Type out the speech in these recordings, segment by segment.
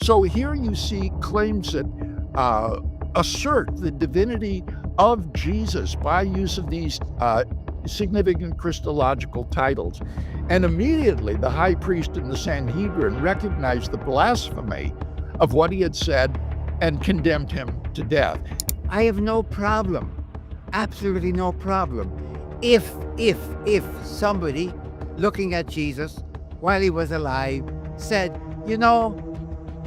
So here you see claims that assert the divinity of Jesus by use of these significant Christological titles. And immediately the high priest and the Sanhedrin recognized the blasphemy of what he had said and condemned him to death. I have no problem, absolutely no problem, if somebody looking at Jesus while he was alive said, you know,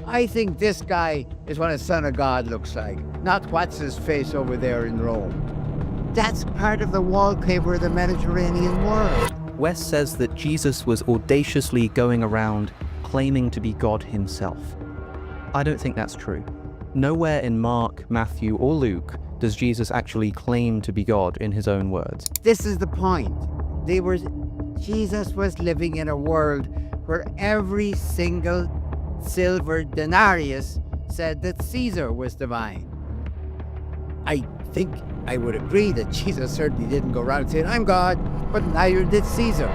I think this guy is what a son of God looks like, not what's his face over there in Rome. That's part of the wallpaper of the Mediterranean world. West says that Jesus was audaciously going around claiming to be God himself. I don't think that's true. Nowhere in Mark, Matthew, or Luke does Jesus actually claim to be God in his own words. This is the point. Jesus was living in a world where every single silver denarius said that Caesar was divine. I think I would agree that Jesus certainly didn't go around saying, I'm God, but neither did Caesar.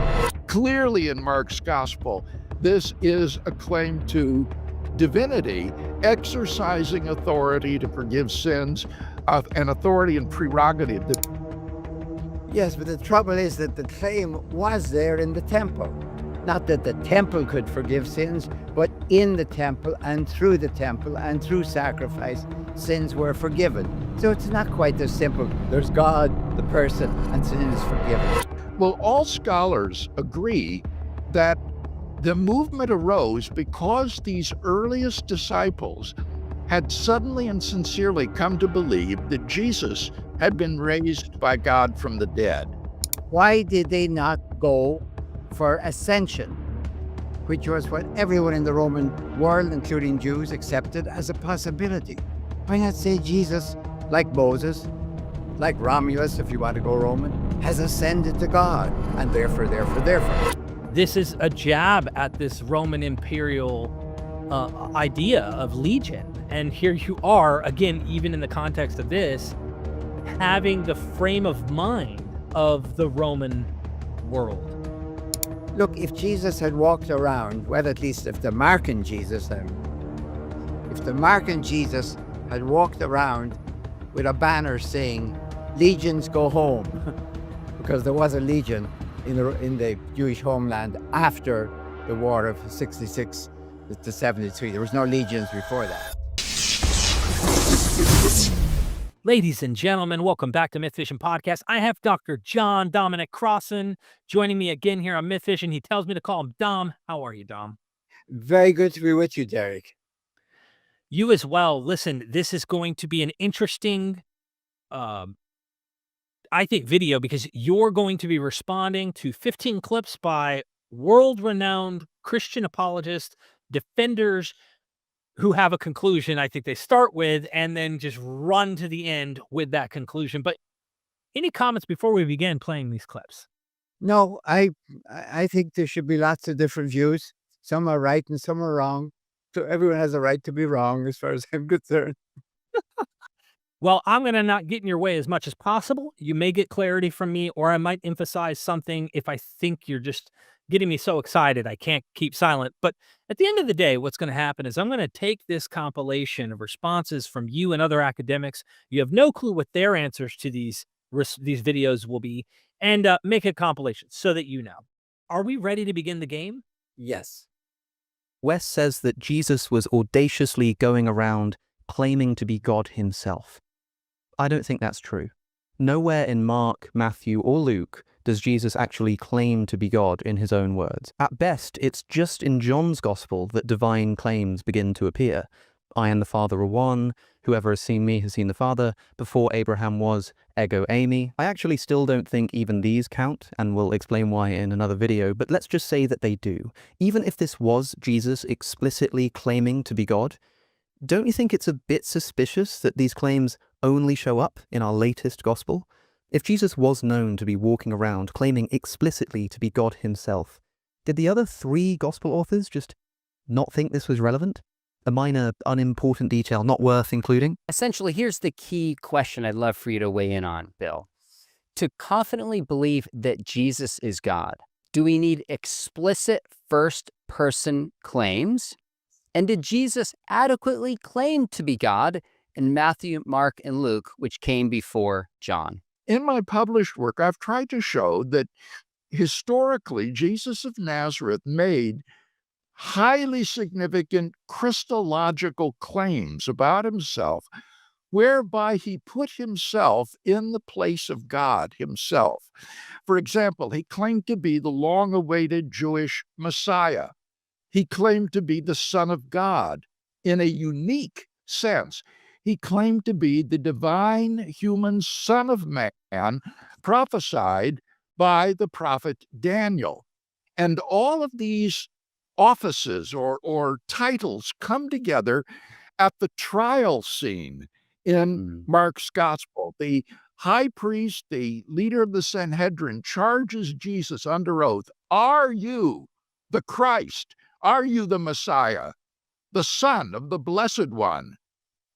Clearly in Mark's gospel, this is a claim to divinity, exercising authority to forgive sins, and authority and prerogative. Yes, but the trouble is that the claim was there in the temple. Not that the temple could forgive sins, but in the temple and through sacrifice, sins were forgiven. So it's not quite as simple. There's God, the person, and sin is forgiven. Well, all scholars agree that the movement arose because these earliest disciples had suddenly and sincerely come to believe that Jesus had been raised by God from the dead. Why did they not go for ascension, which was what everyone in the Roman world, including Jews, accepted as a possibility? Why not say Jesus, like Moses, like Romulus, if you want to go Roman, has ascended to God, and therefore. This is a jab at this Roman imperial idea of legion. And here you are, again, even in the context of this, having the frame of mind of the Roman world. Look, if Jesus had walked around, well, at least if the Markan Jesus had walked around with a banner saying, legions go home, because there was a legion in the Jewish homeland after the war of 66 to 73. There was no legions before that. Ladies and gentlemen, welcome back to MythVision Podcast. I have Dr. John Dominic Crossan joining me again here on MythVision. He tells me to call him Dom. How are you, Dom? Very good to be with you, Derek. You as well. Listen, this is going to be an interesting, I think, video, because you're going to be responding to 15 clips by world-renowned Christian apologists, defenders, who have a conclusion I think they start with and then just run to the end with that conclusion. But any comments before we begin playing these clips? No, I think there should be lots of different views. Some are right and some are wrong. So everyone has a right to be wrong as far as I'm concerned. Well, I'm going to not get in your way as much as possible. You may get clarity from me, or I might emphasize something if I think you're just getting me so excited I can't keep silent. But at the end of the day, what's going to happen is I'm going to take this compilation of responses from you and other academics. You have no clue what their answers to these videos will be, and make a compilation so that you know. Are we ready to begin the game? Yes. West says that Jesus was audaciously going around claiming to be God himself. I don't think that's true. Nowhere in Mark, Matthew, or Luke does Jesus actually claim to be God in his own words. At best, it's just in John's Gospel that divine claims begin to appear. I and the Father are one. Whoever has seen me has seen the Father. Before Abraham was, ego eimi. I actually still don't think even these count, and we'll explain why in another video, but let's just say that they do. Even if this was Jesus explicitly claiming to be God, don't you think it's a bit suspicious that these claims only show up in our latest Gospel? If Jesus was known to be walking around claiming explicitly to be God himself, did the other 3 Gospel authors just not think this was relevant? A minor, unimportant detail not worth including? Essentially, here's the key question I'd love for you to weigh in on, Bill. To confidently believe that Jesus is God, do we need explicit first-person claims, And did Jesus adequately claim to be God in Matthew, Mark, and Luke, which came before John? In my published work, I've tried to show that historically, Jesus of Nazareth made highly significant Christological claims about himself, whereby he put himself in the place of God himself. For example, he claimed to be the long-awaited Jewish Messiah. He claimed to be the Son of God in a unique sense. He claimed to be the divine human Son of Man prophesied by the prophet Daniel. And all of these offices or titles come together at the trial scene in Mm. Mark's gospel. The high priest, the leader of the Sanhedrin, charges Jesus under oath, "Are you the Christ? Are you the Messiah, the Son of the Blessed One?"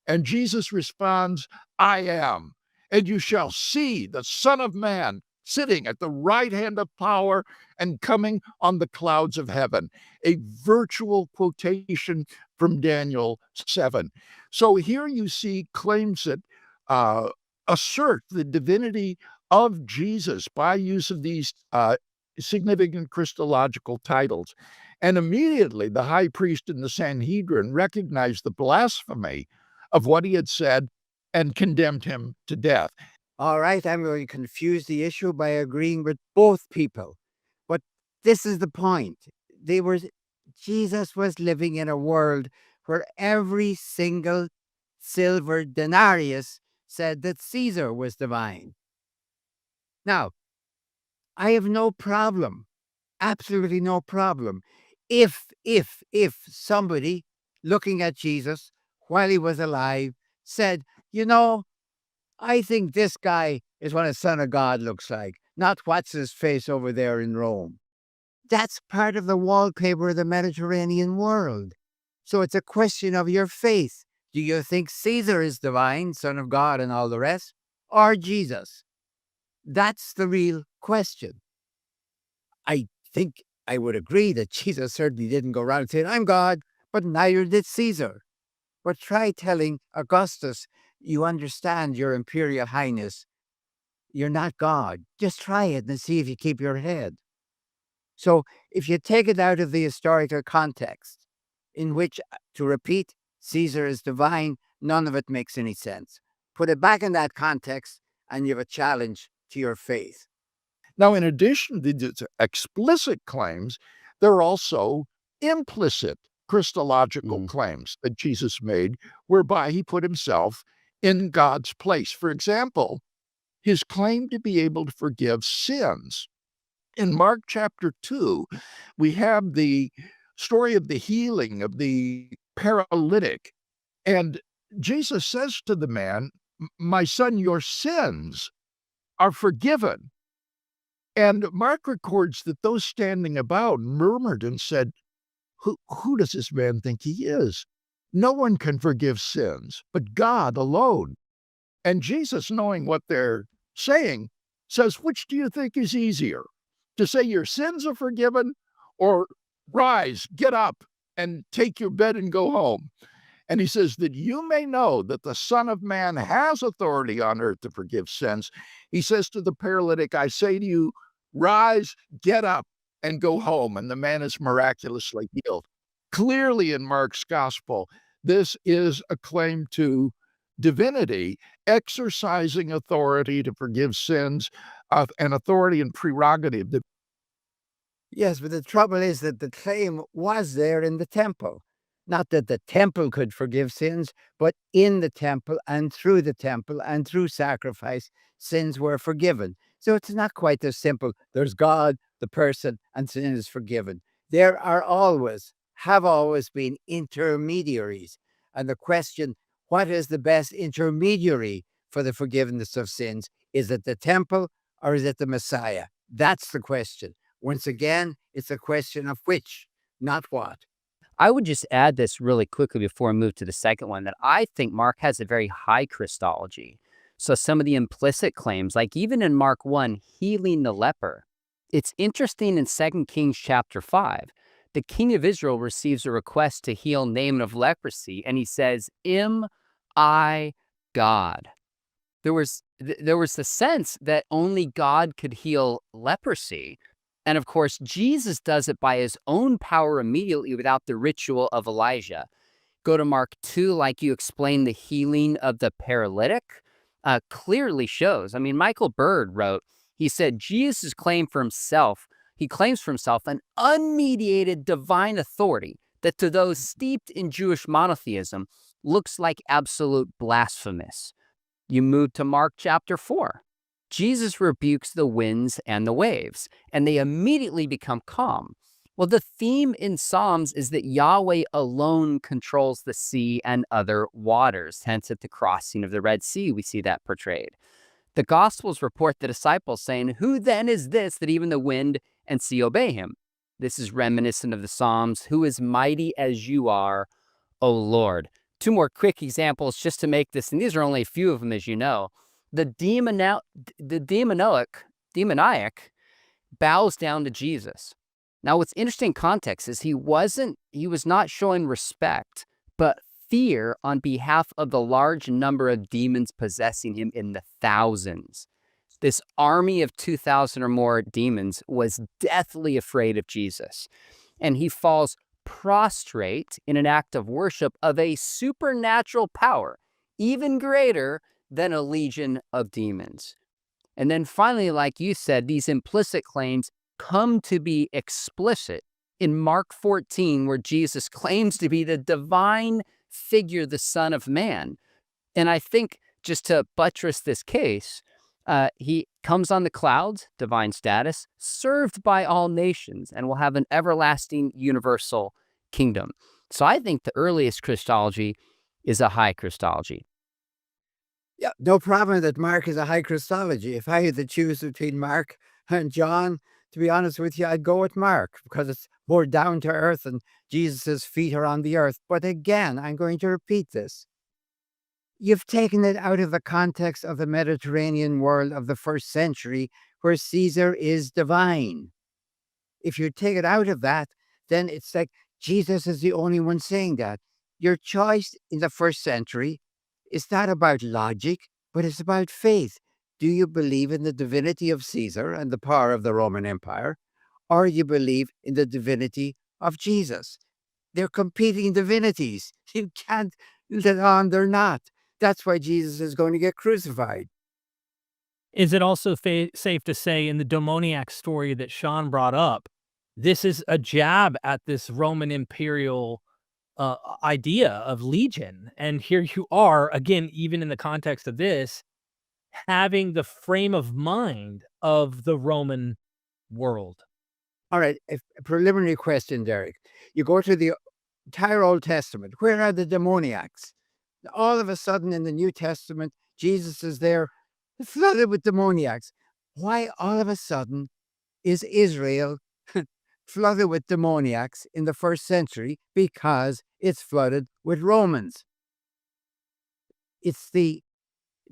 And Jesus responds, "I am. And you shall see the Son of Man sitting at the right hand of power and coming on the clouds of heaven." A virtual quotation from Daniel 7. So here you see claims that uh, assert the divinity of Jesus by use of these significant Christological titles. And immediately the high priest and the Sanhedrin recognized the blasphemy of what he had said and condemned him to death. All right, I'm going to confuse the issue by agreeing with both people. But this is the point. Jesus was living in a world where every single silver denarius said that Caesar was divine. Now, I have no problem, absolutely no problem, if somebody looking at Jesus while he was alive said, you know, I think this guy is what a son of God looks like, not what's his face over there in Rome. That's part of the wallpaper of the Mediterranean world. So it's a question of your faith. Do you think Caesar is divine, son of God, and all the rest, or Jesus? That's the real question. I think I would agree that Jesus certainly didn't go around saying, "I'm God," but neither did Caesar. But try telling Augustus, "You understand, Your Imperial Highness, you're not God." Just try it and see if you keep your head. So if you take it out of the historical context, in which, to repeat, Caesar is divine, none of it makes any sense. Put it back in that context, and you have a challenge to your faith. Now, in addition to these explicit claims, there are also implicit Christological Mm. claims that Jesus made, whereby he put himself in God's place. For example, his claim to be able to forgive sins. In Mark chapter 2, we have the story of the healing of the paralytic. And Jesus says to the man, "My son, your sins are forgiven." And Mark records that those standing about murmured and said, who does this man think he is? No one can forgive sins but God alone." And Jesus, knowing what they're saying, says, "Which do you think is easier? To say your sins are forgiven, or rise, get up, and take your bed and go home?" And he says, "That you may know that the Son of Man has authority on earth to forgive sins." He says to the paralytic, "I say to you, rise, get up, and go home." And the man is miraculously healed. Clearly in Mark's gospel, this is a claim to divinity exercising authority to forgive sins, and authority and prerogative. Yes, but the trouble is that the claim was there in the temple. Not that the temple could forgive sins, but in the temple and through sacrifice, sins were forgiven. So it's not quite as simple. There's God, the person, and sin is forgiven. There have always been intermediaries. And the question, what is the best intermediary for the forgiveness of sins? Is it the temple or is it the Messiah? That's the question. Once again, it's a question of which, not what. I would just add this really quickly before I move to the second one, that I think Mark has a very high Christology. So some of the implicit claims, like even in Mark 1, healing the leper, it's interesting in 2 Kings chapter 5, the king of Israel receives a request to heal Naaman of leprosy, and he says, "Am I God?" There was the sense that only God could heal leprosy. And of course, Jesus does it by his own power immediately without the ritual of Elijah. Go to Mark 2, like you explained, the healing of the paralytic clearly shows. I mean, Michael Bird wrote, he said, Jesus claims for himself an unmediated divine authority that to those steeped in Jewish monotheism looks like absolute blasphemous. You move to Mark chapter 4. Jesus rebukes the winds and the waves, and they immediately become calm. Well, the theme in Psalms is that Yahweh alone controls the sea and other waters. Hence, at the crossing of the Red Sea, we see that portrayed. The Gospels report the disciples saying, "Who then is this that even the wind and sea obey him?" This is reminiscent of the Psalms, "Who is mighty as you are, O Lord." Two more quick examples just to make this, and these are only a few of them, as you know. The demoniac bows down to Jesus. Now, what's interesting in context is he was not showing respect, but fear on behalf of the large number of demons possessing him in the thousands. This army of 2,000 or more demons was deathly afraid of Jesus, and he falls prostrate in an act of worship of a supernatural power, even greater than a legion of demons. And then finally, like you said, these implicit claims come to be explicit in Mark 14, where Jesus claims to be the divine figure, the Son of Man. And I think just to buttress this case, he comes on the clouds, divine status, served by all nations, and will have an everlasting universal kingdom. So I think the earliest Christology is a high Christology. Yeah, no problem that Mark is a high Christology. If I had to choose between Mark and John, to be honest with you, I'd go with Mark because it's more down to earth and Jesus' feet are on the earth. But again, I'm going to repeat this. You've taken it out of the context of the Mediterranean world of the first century where Caesar is divine. If you take it out of that, then it's like Jesus is the only one saying that. Your choice in the first century is not about logic, but it's about faith. Do you believe in the divinity of Caesar and the power of the Roman Empire, or you believe in the divinity of Jesus? They're competing divinities. You can't let on they're not. That's why Jesus is going to get crucified. Is it also safe to say in the demoniac story that Sean brought up, this is a jab at this Roman imperial idea of legion? And here you are, again, even in the context of this, having the frame of mind of the Roman world. All right, a preliminary question, Derek. You go to the entire Old Testament. Where are the demoniacs? All of a sudden in the New Testament, Jesus is there flooded with demoniacs. Why all of a sudden is Israel flooded with demoniacs in the first century? Because it's flooded with Romans. It's the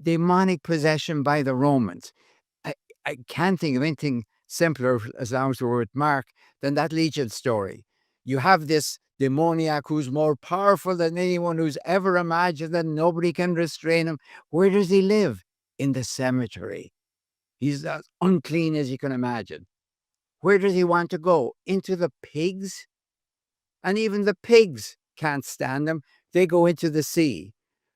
demonic possession by the Romans. I can't think of anything simpler, as long as we're with Mark, than that Legion story. You have this demoniac who's more powerful than anyone who's ever imagined, and nobody can restrain him. Where does he live? In the cemetery. He's as unclean as you can imagine. Where does he want to go? Into the pigs? And even the pigs can't stand him. They go into the sea.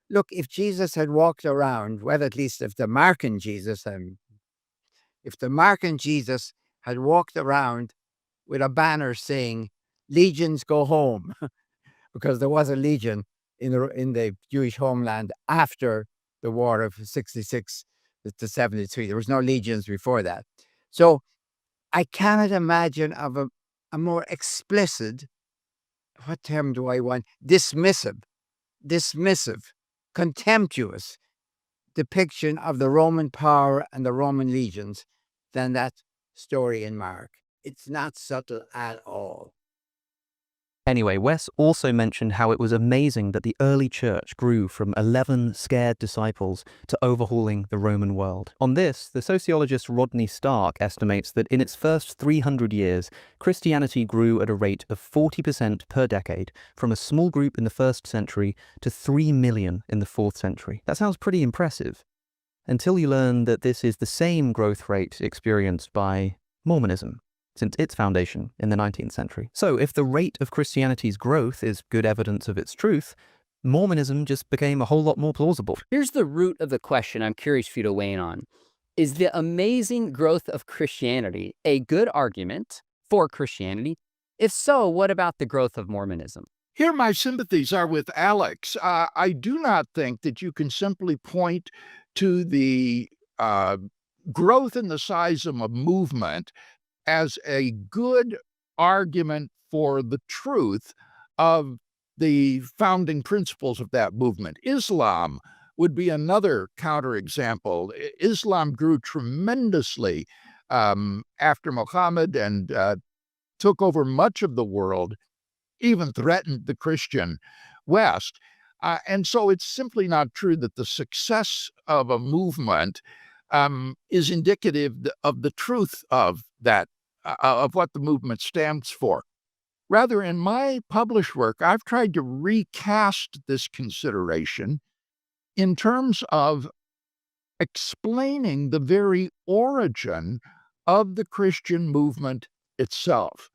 Look, if Jesus had walked around, well, at least if the Mark and Jesus had walked around with a banner saying, "Legions go home," because there was a legion in the Jewish homeland after the war of 66 to 73. There was no legions before that. So I cannot imagine of a more explicit, what term do I want? Dismissive, contemptuous depiction of the Roman power and the Roman legions than that story in Mark. It's not subtle at all. Anyway, Wes also mentioned how it was amazing that the early church grew from 11 scared disciples to overhauling the Roman world. On this, the sociologist Rodney Stark estimates that in its first 300 years, Christianity grew at a rate of 40% per decade, from a small group in the 1st century to 3 million in the 4th century. That sounds pretty impressive, until you learn that this is the same growth rate experienced by Mormonism since its foundation in the 19th century. So if the rate of Christianity's growth is good evidence of its truth, Mormonism just became a whole lot more plausible. Here's the root of the question I'm curious for you to weigh in on. Is the amazing growth of Christianity a good argument for Christianity? If so, what about the growth of Mormonism? Here, my sympathies are with Alex. I do not think that you can simply point to the growth in the size of a movement as a good argument for the truth of the founding principles of that movement. Islam would be another counterexample. Islam grew tremendously after Muhammad and took over much of the world, even threatened the Christian West. And so it's simply not true that the success of a movement is indicative of the truth of that, of what the movement stands for. Rather, in my published work, I've tried to recast this consideration in terms of explaining the very origin of the Christian movement itself.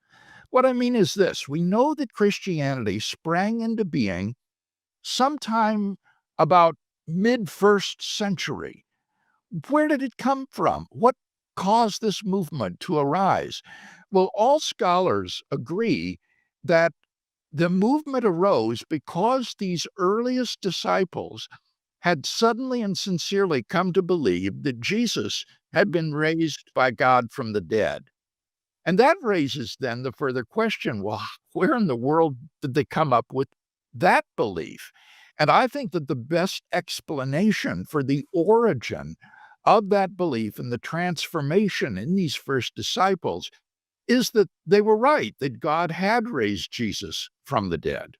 What I mean is this: we know that Christianity sprang into being sometime about mid-1st century. Where did it come from? What caused this movement to arise? Well, all scholars agree that the movement arose because these earliest disciples had suddenly and sincerely come to believe that Jesus had been raised by God from the dead. And that raises then the further question, well, where in the world did they come up with that belief? And I think that the best explanation for the origin of that belief and the transformation in these first disciples is that they were right, that God had raised Jesus from the dead.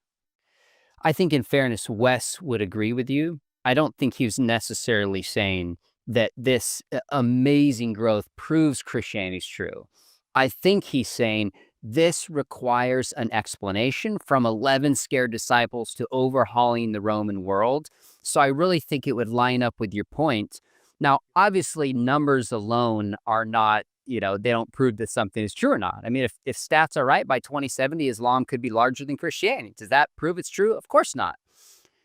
I think, in fairness, Wes would agree with you. I don't think he was necessarily saying that this amazing growth proves Christianity's true. I think he's saying this requires an explanation from 11 scared disciples to overhauling the Roman world. So I really think it would line up with your point. Now, obviously, numbers alone are not, they don't prove that something is true or not. I mean, if stats are right, by 2070, Islam could be larger than Christianity. Does that prove it's true? Of course not.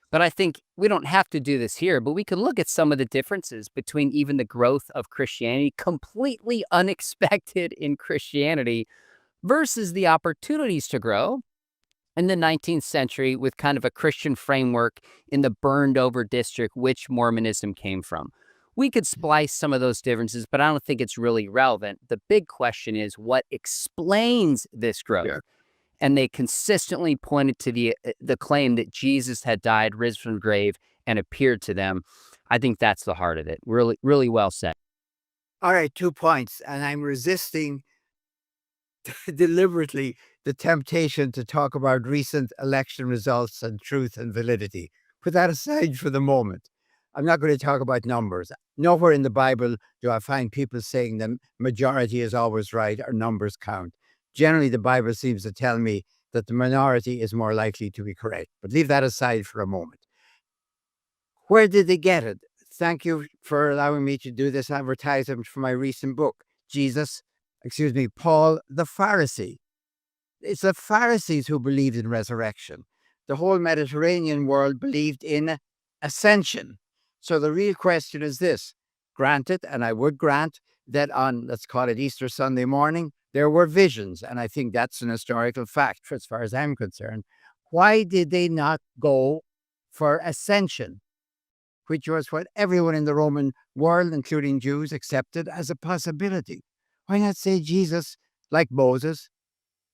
But I think we don't have to do this here, but we can look at some of the differences between even the growth of Christianity, completely unexpected in Christianity, versus the opportunities to grow in the 19th century with kind of a Christian framework in the burned over district which Mormonism came from. We could splice some of those differences, but I don't think it's really relevant. The big question is what explains this growth? Yeah. And they consistently pointed to the claim that Jesus had died, risen from the grave, and appeared to them. I think that's the heart of it. Really, really well said. All right, 2 points. And I'm resisting deliberately the temptation to talk about recent election results and truth and validity. Put that aside for the moment. I'm not going to talk about numbers. Nowhere in the Bible do I find people saying the majority is always right or numbers count. Generally, the Bible seems to tell me that the minority is more likely to be correct. But leave that aside for a moment. Where did they get it? Thank you for allowing me to do this advertisement for my recent book, Paul the Pharisee. It's the Pharisees who believed in resurrection. The whole Mediterranean world believed in ascension. So the real question is this: granted, and I would grant, that on, let's call it Easter Sunday morning, there were visions, and I think that's an historical fact as far as I'm concerned. Why did they not go for ascension, which was what everyone in the Roman world, including Jews, accepted as a possibility? Why not say Jesus, like Moses,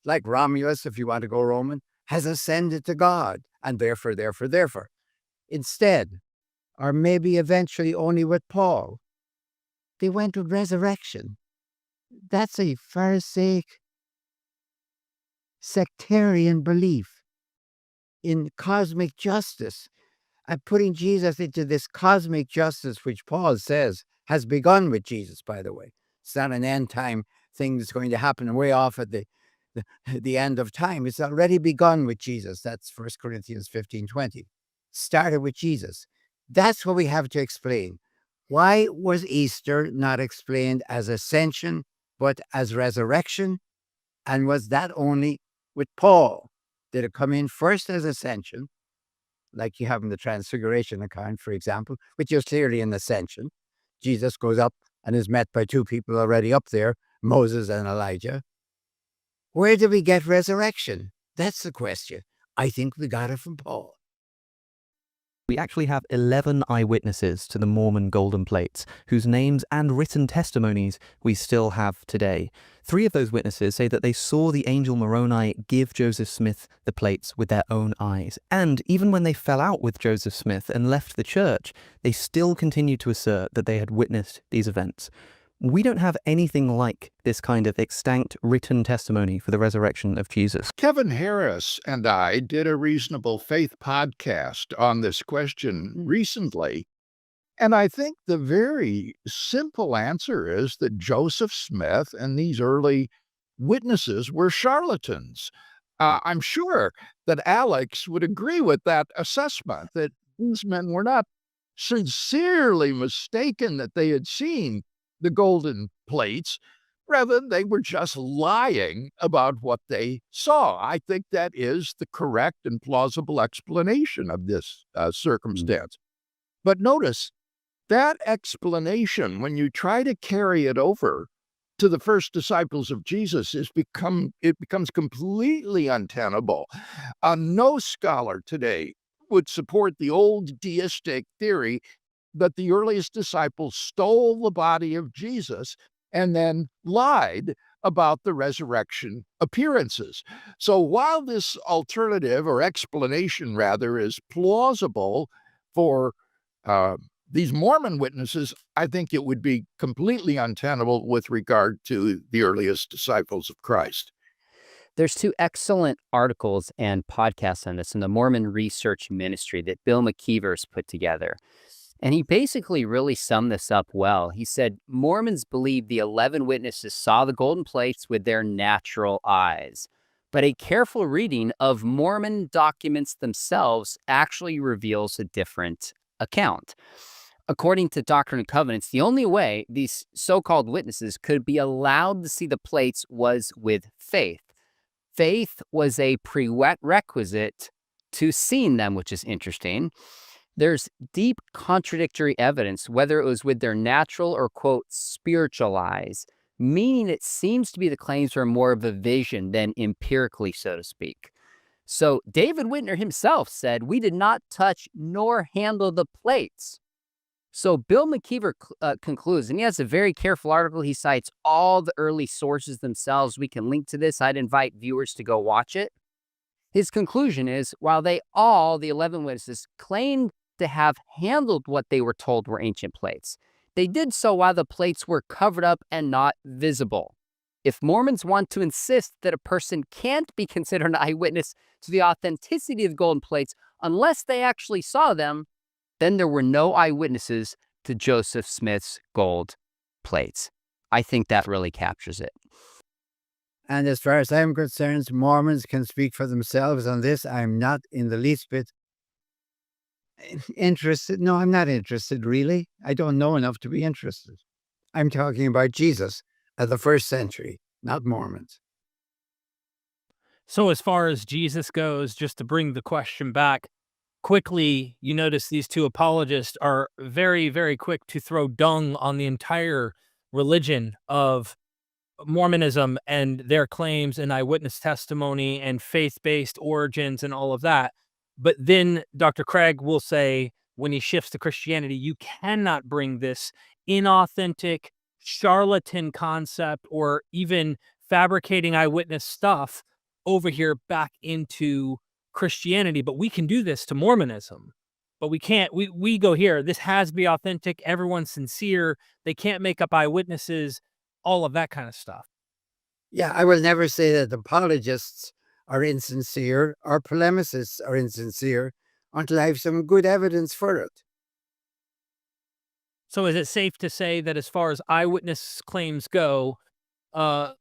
like Romulus, if you want to go Roman, has ascended to God, and therefore. Instead, or maybe eventually only with Paul, they went with resurrection. That's a Pharisaic sectarian belief. in cosmic justice and putting Jesus into this cosmic justice, which Paul says has begun with Jesus, by the way. It's not an end time thing that's going to happen way off at the end of time. It's already begun with Jesus. That's 1 Corinthians 15:20. Started with Jesus. That's what we have to explain. Why was Easter not explained as ascension, but as resurrection? And was that only with Paul? Did it come in first as ascension, like you have in the Transfiguration account, for example, which is clearly an ascension? Jesus goes up and is met by two people already up there, Moses and Elijah. Where did we get resurrection? That's the question. I think we got it from Paul. We actually have 11 eyewitnesses to the Mormon golden plates, whose names and written testimonies we still have today. 3 of those witnesses say that they saw the angel Moroni give Joseph Smith the plates with their own eyes. And even when they fell out with Joseph Smith and left the church, they still continued to assert that they had witnessed these events. We don't have anything like this kind of extant written testimony for the resurrection of Jesus. Kevin Harris and I did a Reasonable Faith podcast on this question recently, and I think the very simple answer is that Joseph Smith and these early witnesses were charlatans. I'm sure that Alex would agree with that assessment, that these men were not sincerely mistaken that they had seen the golden plates. Rather, they were just lying about what they saw. I think that is the correct and plausible explanation of this circumstance. But notice that explanation, when you try to carry it over to the first disciples of Jesus, it becomes completely untenable. No scholar today would support the old deistic theory that the earliest disciples stole the body of Jesus and then lied about the resurrection appearances. So while this alternative, or explanation rather, is plausible for these Mormon witnesses, I think it would be completely untenable with regard to the earliest disciples of Christ. There's 2 excellent articles and podcasts on this in the Mormon Research Ministry that Bill McKeever's put together. And he basically really summed this up well. He said, Mormons believe the 11 witnesses saw the golden plates with their natural eyes, but a careful reading of Mormon documents themselves actually reveals a different account. According to Doctrine and Covenants, the only way these so-called witnesses could be allowed to see the plates was with faith. Faith was a prerequisite to seeing them, which is interesting. There's deep contradictory evidence, whether it was with their natural or, quote, spiritual eyes, meaning it seems to be the claims were more of a vision than empirically, so to speak. So David Whitner himself said, "We did not touch nor handle the plates." So Bill McKeever concludes, and he has a very careful article. He cites all the early sources themselves. We can link to this. I'd invite viewers to go watch it. His conclusion is, while the 11 witnesses, claimed to have handled what they were told were ancient plates, they did so while the plates were covered up and not visible. If Mormons want to insist that a person can't be considered an eyewitness to the authenticity of the golden plates unless they actually saw them, then there were no eyewitnesses to Joseph Smith's gold plates. I think that really captures it. And as far as I'm concerned, Mormons can speak for themselves on this. I'm not in the least bit interested. No, I'm not interested, really. I don't know enough to be interested. I'm talking about Jesus of the first century, not Mormons. So as far as Jesus goes, just to bring the question back quickly, you notice these 2 apologists are very, very quick to throw dung on the entire religion of Mormonism and their claims and eyewitness testimony and faith-based origins and all of that. But then Dr. Craig will say, when he shifts to Christianity, you cannot bring this inauthentic, charlatan concept or even fabricating eyewitness stuff over here back into Christianity. But we can do this to Mormonism. But we can't. We go here. This has to be authentic. Everyone's sincere. They can't make up eyewitnesses, all of that kind of stuff. Yeah, I will never say that apologists are insincere or polemicists are insincere until I have some good evidence for it. So is it safe to say that as far as eyewitness claims go, uh,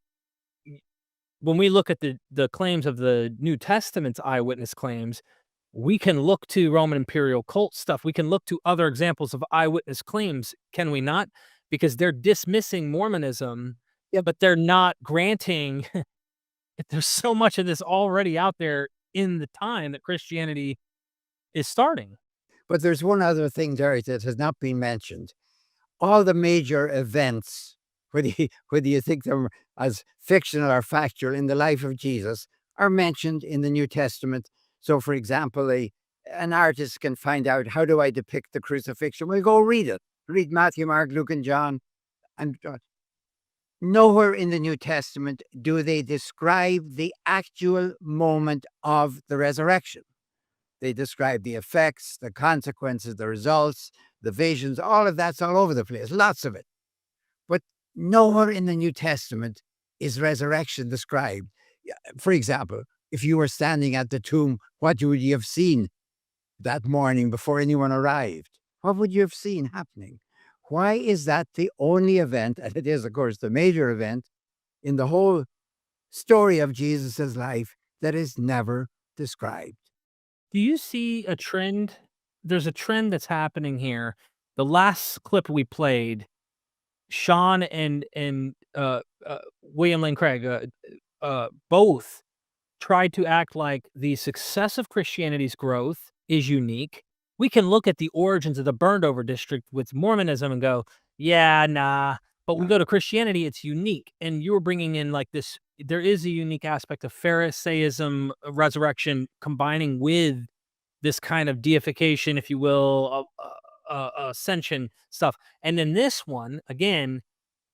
when we look at the claims of the New Testament's eyewitness claims, we can look to Roman imperial cult stuff. We can look to other examples of eyewitness claims, can we not? Because they're dismissing Mormonism, but they're not granting. There's so much of this already out there in the time that Christianity is starting. But there's one other thing, Derek, that has not been mentioned. All the major events, whether you think them as fictional or factual in the life of Jesus, are mentioned in the New Testament. So, for example, an artist can find out, how do I depict the crucifixion? Well, go read it. Read Matthew, Mark, Luke, and John. And nowhere in the New Testament do they describe the actual moment of the resurrection. They describe the effects, the consequences, the results, the visions, all of that's all over the place, lots of it. But nowhere in the New Testament is resurrection described. For example, if you were standing at the tomb, what would you have seen that morning before anyone arrived? What would you have seen happening? Why is that the only event, and it is, of course, the major event in the whole story of Jesus' life, that is never described? Do you see a trend? There's a trend that's happening here. The last clip we played, Sean and William Lane Craig, both tried to act like the success of Christianity's growth is unique. We can look at the origins of the burned over district with Mormonism and go, yeah, nah. But we go to Christianity, it's unique. And you were bringing in like this, there is a unique aspect of Pharisaism, resurrection, combining with this kind of deification, if you will, ascension stuff. And then this one, again,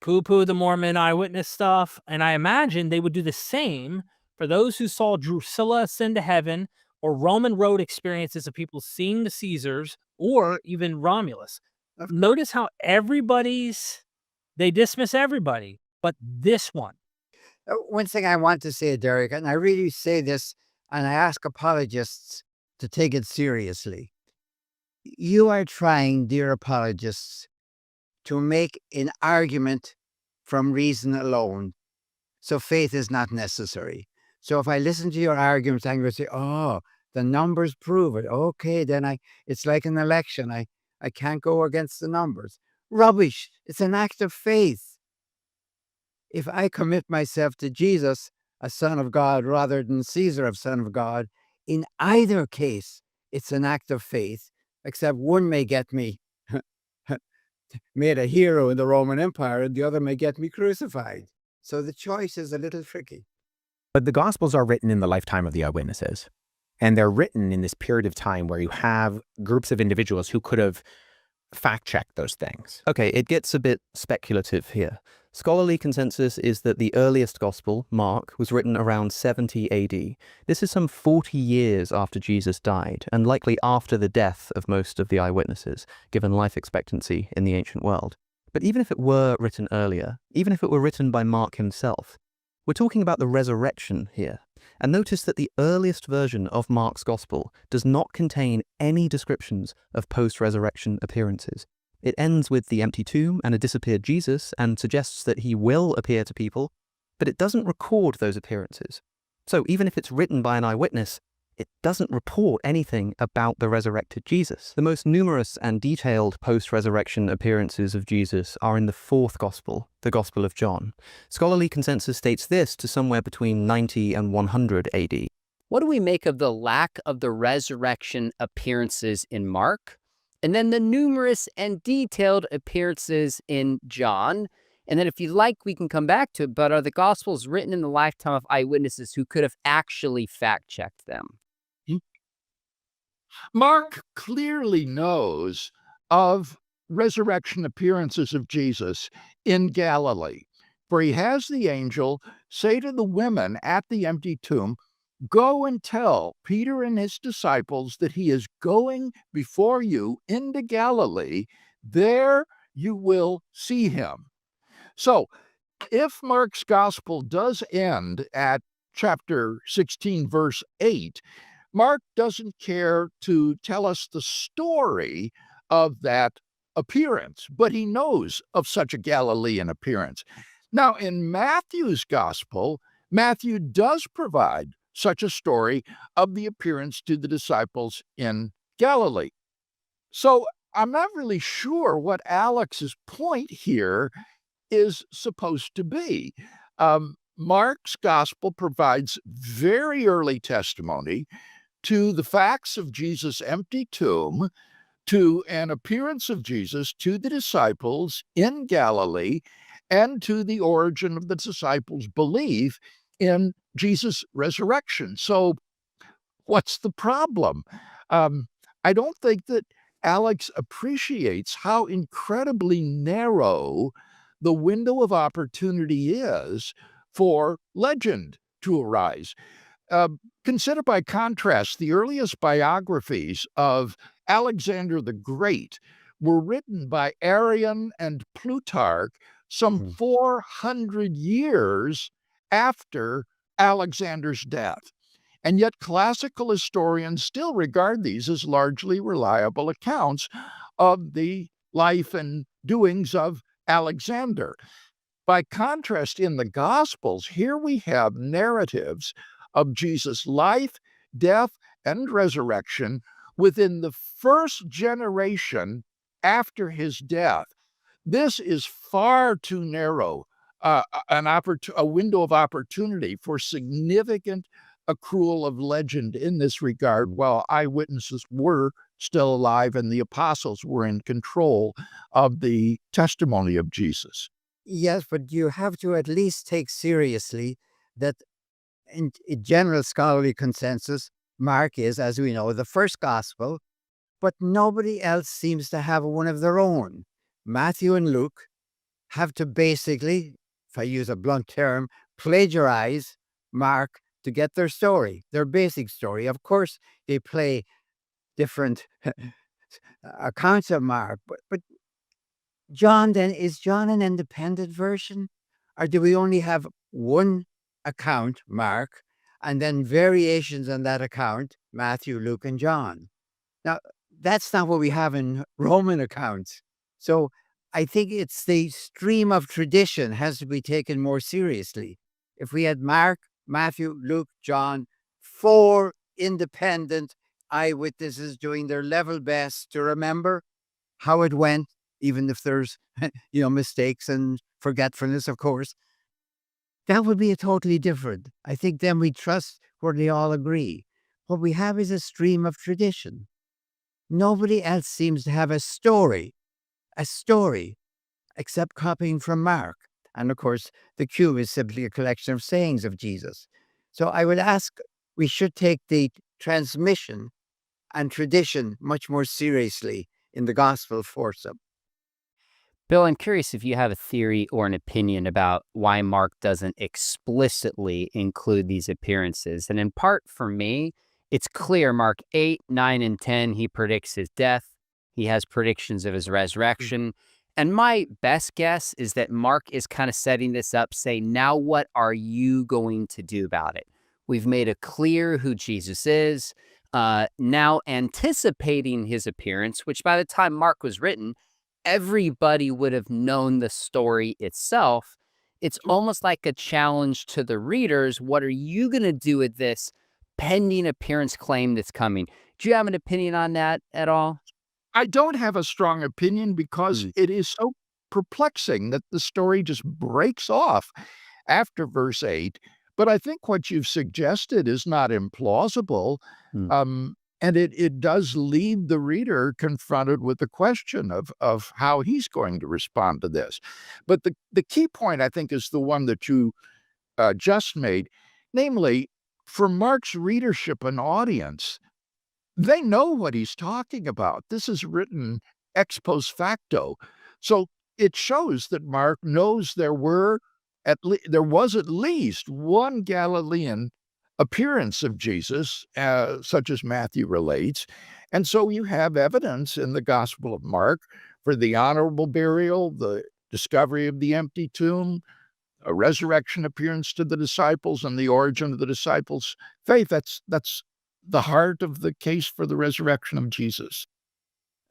poo-poo the Mormon eyewitness stuff. And I imagine they would do the same for those who saw Drusilla ascend to heaven, or Roman road experiences of people seeing the Caesars, or even Romulus. Notice how they dismiss everybody, but this one. One thing I want to say, Derek, and I really say this, and I ask apologists to take it seriously. You are trying, dear apologists, to make an argument from reason alone. So faith is not necessary. So if I listen to your arguments, I'm going to say, oh, the numbers prove it. Okay, then it's like an election. I can't go against the numbers. Rubbish. It's an act of faith. If I commit myself to Jesus, a son of God, rather than Caesar, a son of God, in either case, it's an act of faith, except one may get me made a hero in the Roman Empire, and the other may get me crucified. So the choice is a little tricky. But the Gospels are written in the lifetime of the eyewitnesses. And they're written in this period of time where you have groups of individuals who could have fact-checked those things. Okay, it gets a bit speculative here. Scholarly consensus is that the earliest gospel, Mark, was written around 70 AD. This is some 40 years after Jesus died, and likely after the death of most of the eyewitnesses, given life expectancy in the ancient world. But even if it were written earlier, even if it were written by Mark himself, we're talking about the resurrection here. And notice that the earliest version of Mark's gospel does not contain any descriptions of post-resurrection appearances. It ends with the empty tomb and a disappeared Jesus and suggests that he will appear to people, but it doesn't record those appearances. So even if it's written by an eyewitness, it doesn't report anything about the resurrected Jesus. The most numerous and detailed post-resurrection appearances of Jesus are in the fourth gospel, the Gospel of John. Scholarly consensus states this to somewhere between 90 and 100 AD. What do we make of the lack of the resurrection appearances in Mark? And then the numerous and detailed appearances in John? And then if you like, we can come back to it, but are the Gospels written in the lifetime of eyewitnesses who could have actually fact-checked them? Mark clearly knows of resurrection appearances of Jesus in Galilee, for he has the angel say to the women at the empty tomb, "Go and tell Peter and his disciples that he is going before you into Galilee. There you will see him." So if Mark's gospel does end at chapter 16, verse 8, Mark doesn't care to tell us the story of that appearance, but he knows of such a Galilean appearance. Now, in Matthew's gospel, Matthew does provide such a story of the appearance to the disciples in Galilee. So I'm not really sure what Alex's point here is supposed to be. Mark's gospel provides very early testimony to the facts of Jesus' empty tomb, to an appearance of Jesus to the disciples in Galilee, and to the origin of the disciples' belief in Jesus' resurrection. So, what's the problem? I don't think that Alex appreciates how incredibly narrow the window of opportunity is for legend to arise. Consider by contrast, the earliest biographies of Alexander the Great were written by Arrian and Plutarch some 400 years after Alexander's death. And yet classical historians still regard these as largely reliable accounts of the life and doings of Alexander. By contrast, in the Gospels, here we have narratives of Jesus' life, death, and resurrection within the first generation after his death. This is far too narrow a window of opportunity for significant accrual of legend in this regard, while eyewitnesses were still alive and the apostles were in control of the testimony of Jesus. Yes, but you have to at least take seriously that in general scholarly consensus, Mark is, as we know, the first gospel, but nobody else seems to have one of their own. Matthew and Luke have to basically, if I use a blunt term, plagiarize Mark to get their story, their basic story. Of course, they play different accounts of Mark, but John, then, is John an independent version? Or do we only have one account, Mark, and then variations on that account, Matthew, Luke, and John? Now, that's not what we have in Roman accounts. So I think it's the stream of tradition has to be taken more seriously. If we had Mark, Matthew, Luke, John, 4 independent eyewitnesses doing their level best to remember how it went, even if there's, mistakes and forgetfulness, of course, that would be a totally different. I think then we trust where they all agree. What we have is a stream of tradition. Nobody else seems to have a story, except copying from Mark. And of course, the Q is simply a collection of sayings of Jesus. So I would ask, we should take the transmission and tradition much more seriously in the gospel foursome. Bill, I'm curious if you have a theory or an opinion about why Mark doesn't explicitly include these appearances. And in part, for me, it's clear Mark 8, 9, and 10, he predicts his death. He has predictions of his resurrection. And my best guess is that Mark is kind of setting this up, saying, now what are you going to do about it? We've made it clear who Jesus is. Now anticipating his appearance, which by the time Mark was written, everybody would have known the story itself. It's almost like a challenge to the readers. What are you going to do with this pending appearance claim that's coming? Do you have an opinion on that at all? I don't have a strong opinion because it is so perplexing that the story just breaks off after verse 8. But I think what you've suggested is not implausible. And it does leave the reader confronted with the question of how he's going to respond to this. But the key point, I think, is the one that you just made, namely, for Mark's readership and audience, they know what he's talking about. This is written ex post facto. So it shows that Mark knows there was at least one Galilean appearance of Jesus, such as Matthew relates. And so you have evidence in the Gospel of Mark for the honorable burial, the discovery of the empty tomb, a resurrection appearance to the disciples and the origin of the disciples' faith. That's the heart of the case for the resurrection of Jesus.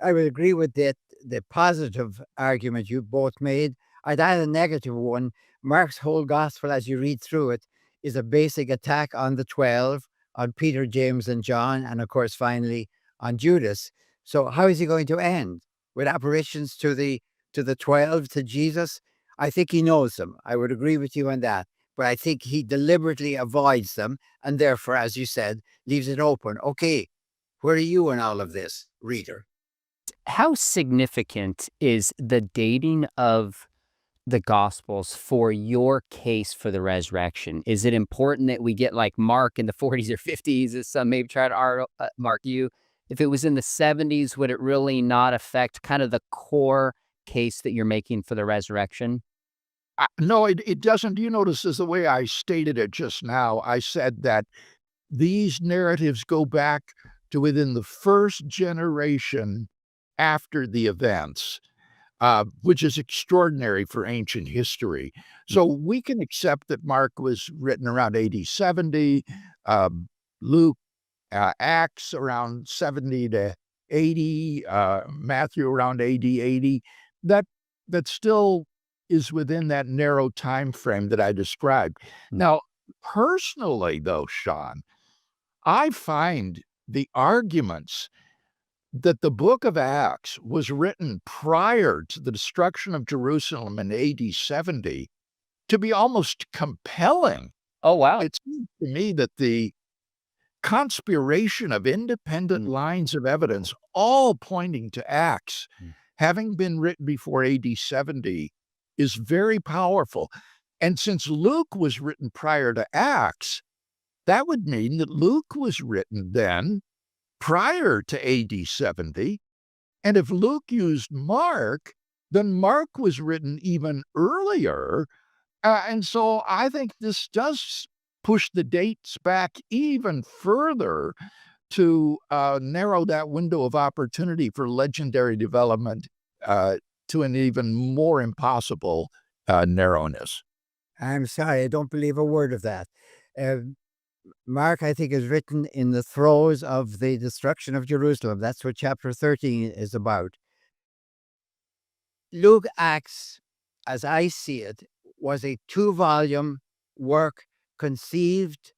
I would agree with the positive argument you both made. I'd add a negative one. Mark's whole gospel, as you read through it, is a basic attack on the 12, on Peter, James, and John, and of course, finally, on Judas. So how is he going to end? With apparitions to the 12, to Jesus? I think he knows them. I would agree with you on that. But I think he deliberately avoids them, and therefore, as you said, leaves it open. Okay, where are you in all of this, reader? How significant is the dating of the Gospels for your case for the resurrection? Is it important that we get like Mark in the 40s or 50s, as some maybe try to mark you? If it was in the 70s, would it really not affect kind of the core case that you're making for the resurrection? No, it doesn't. You notice is the way I stated it just now. I said that these narratives go back to within the first generation after the events, which is extraordinary for ancient history. So we can accept that Mark was written around AD 70, Luke, Acts around 70 to 80, Matthew around AD 80. That still is within that narrow time frame that I described. Now, personally, though, Sean, I find the arguments that the book of Acts was written prior to the destruction of Jerusalem in AD 70 to be almost compelling. Oh, wow. It seems to me that the conspiration of independent lines of evidence, all pointing to Acts, having been written before AD 70, is very powerful. And since Luke was written prior to Acts, that would mean that Luke was written then prior to AD 70. And if Luke used Mark, then Mark was written even earlier. And so I think this does push the dates back even further to narrow that window of opportunity for legendary development to an even more impossible narrowness. I'm sorry, I don't believe a word of that. Mark, I think, is written in the throes of the destruction of Jerusalem. That's what chapter 13 is about. Luke Acts, as I see it, was a 2-volume work conceived,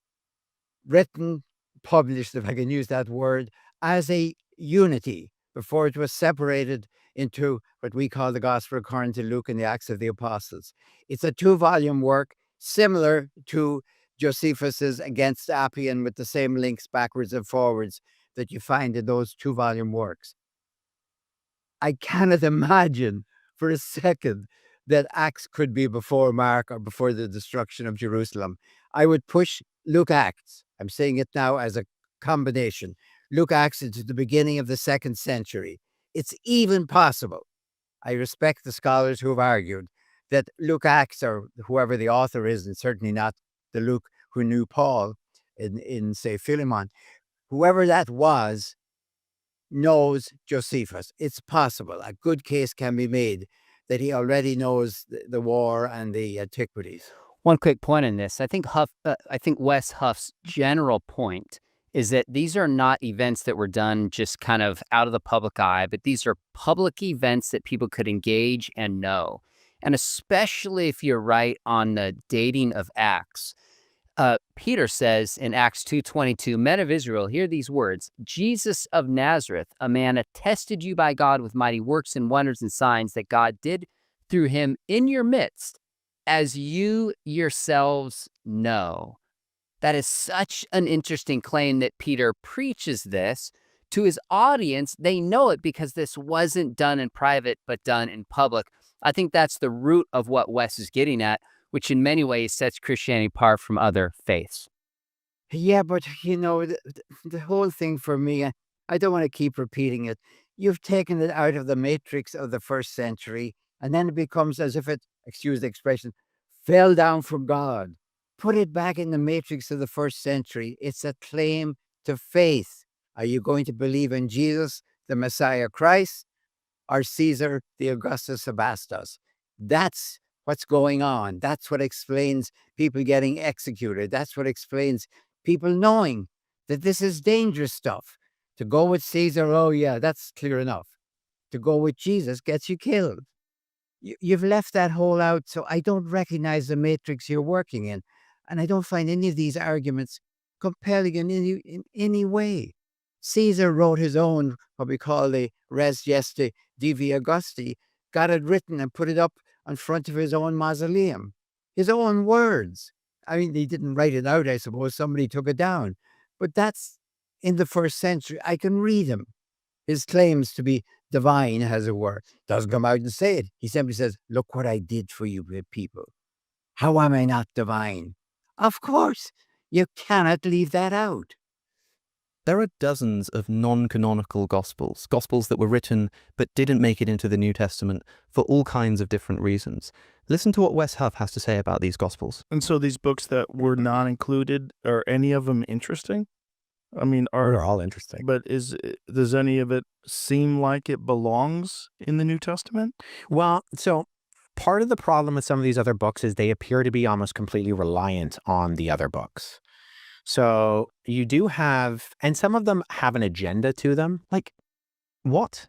written, published, if I can use that word, as a unity before it was separated into what we call the Gospel according to Luke and the Acts of the Apostles. It's a 2-volume work similar to Josephus's Against Appian, with the same links backwards and forwards that you find in those 2-volume works. I cannot imagine for a second that Acts could be before Mark or before the destruction of Jerusalem. I would push Luke Acts, I'm saying it now as a combination, Luke Acts into the beginning of the 2nd century. It's even possible. I respect the scholars who have argued that Luke Acts, or whoever the author is, and certainly not the Luke who knew Paul in say, Philemon, whoever that was, knows Josephus. It's possible. A good case can be made that he already knows the war and the antiquities. One quick point in this, I think Wes Huff's general point is that these are not events that were done just kind of out of the public eye, but these are public events that people could engage and know. And especially if you're right on the dating of Acts, Peter says in Acts 2:22, "Men of Israel, hear these words. Jesus of Nazareth, a man attested you by God with mighty works and wonders and signs that God did through him in your midst, as you yourselves know." That is such an interesting claim that Peter preaches this to his audience. They know it because this wasn't done in private, but done in public. I think that's the root of what Wes is getting at, which in many ways sets Christianity apart from other faiths. Yeah, but the whole thing for me, I don't want to keep repeating it. You've taken it out of the matrix of the 1st century, and then it becomes as if it, excuse the expression, fell down from God. Put it back in the matrix of the 1st century. It's a claim to faith. Are you going to believe in Jesus, the Messiah Christ, or Caesar, the Augustus Sebastos? That's what's going on. That's what explains people getting executed. That's what explains people knowing that this is dangerous stuff. To go with Caesar, oh yeah, that's clear enough. To go with Jesus gets you killed. You've left that whole out, so I don't recognize the matrix you're working in. And I don't find any of these arguments compelling in any way. Caesar wrote his own, what we call the Res Geste Divi Augusti, got it written and put it up in front of his own mausoleum. His own words. I mean, he didn't write it out, I suppose. Somebody took it down. But that's in the 1st century. I can read him. His claims to be divine, as it were, doesn't come out and say it. He simply says, look what I did for you, people. How am I not divine? Of course, you cannot leave that out. There are dozens of non-canonical gospels, gospels that were written but didn't make it into the New Testament for all kinds of different reasons. Listen to what Wes Huff has to say about these gospels. And so these books that were not included, are any of them interesting? I mean, They're all interesting. but does any of it seem like it belongs in the New Testament? Well, so part of the problem with some of these other books is they appear to be almost completely reliant on the other books. So you do have, and some of them have an agenda to them. Like, what?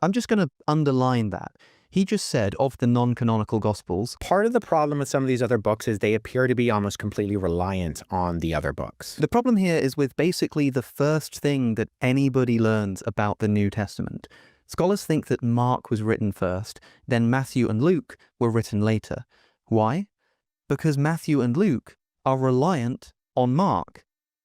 I'm just going to underline that. He just said of the non-canonical gospels, Part of the problem with some of these other books is they appear to be almost completely reliant on the other books. the problem here is with basically the first thing that anybody learns about the New Testament. Scholars think that Mark was written first, then Matthew and Luke were written later. Why? Because Matthew and Luke are reliant on Mark.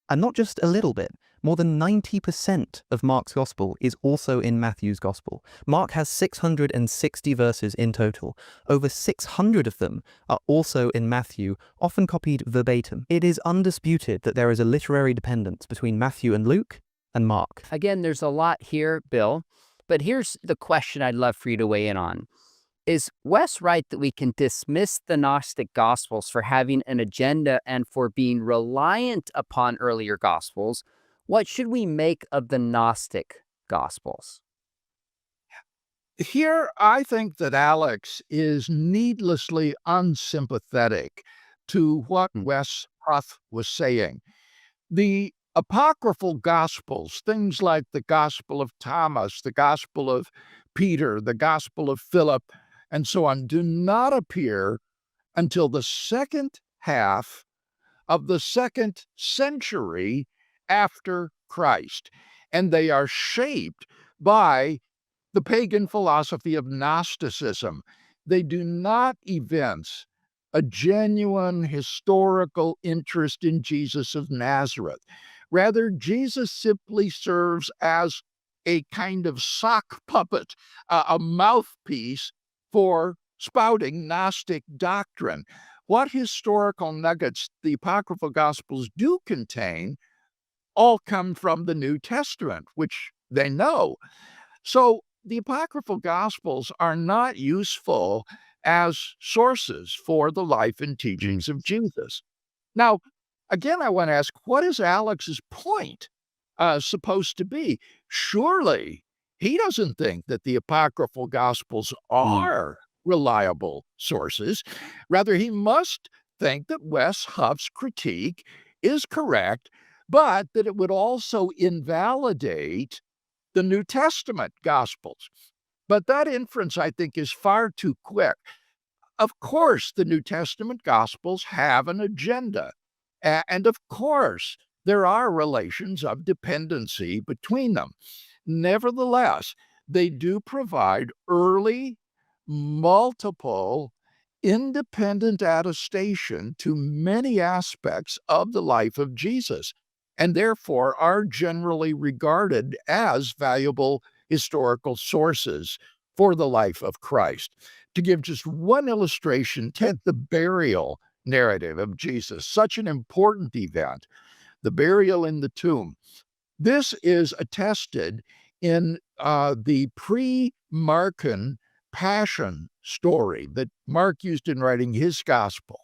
And not just a little bit. More than 90% of Mark's gospel is also in Matthew's gospel. Mark has 660 verses in total. Over 600 of them are also in Matthew, often copied verbatim. It is undisputed that there is a literary dependence between Matthew and Luke and Mark. Again, there's a lot here, Bill, but here's the question I'd love for you to weigh in on. Is Wes right that we can dismiss the Gnostic Gospels for having an agenda and for being reliant upon earlier Gospels? What should we make of the Gnostic Gospels? Here, I think that Alex is needlessly unsympathetic to what Wes Huff was saying. The apocryphal Gospels, things like the Gospel of Thomas, the Gospel of Peter, the Gospel of Philip, and so on, do not appear until the second half of the 2nd century after Christ. And they are shaped by the pagan philosophy of Gnosticism. They do not evince a genuine historical interest in Jesus of Nazareth. Rather, Jesus simply serves as a kind of sock puppet, a mouthpiece for spouting Gnostic doctrine. What historical nuggets the apocryphal Gospels do contain all come from the New Testament, which they know. So the apocryphal Gospels are not useful as sources for the life and teachings of Jesus. Now, again, I want to ask, what is Alex's point supposed to be? Surely he doesn't think that the apocryphal Gospels are reliable sources. Rather, he must think that Wes Huff's critique is correct, but that it would also invalidate the New Testament Gospels. But that inference, I think, is far too quick. Of course, the New Testament Gospels have an agenda. And of course, there are relations of dependency between them. Nevertheless, they do provide early, multiple, independent attestation to many aspects of the life of Jesus, and therefore are generally regarded as valuable historical sources for the life of Christ. To give just one illustration, take the burial narrative of Jesus, such an important event, the burial in the tomb. This is attested in the pre-Markan Passion story that Mark used in writing his gospel.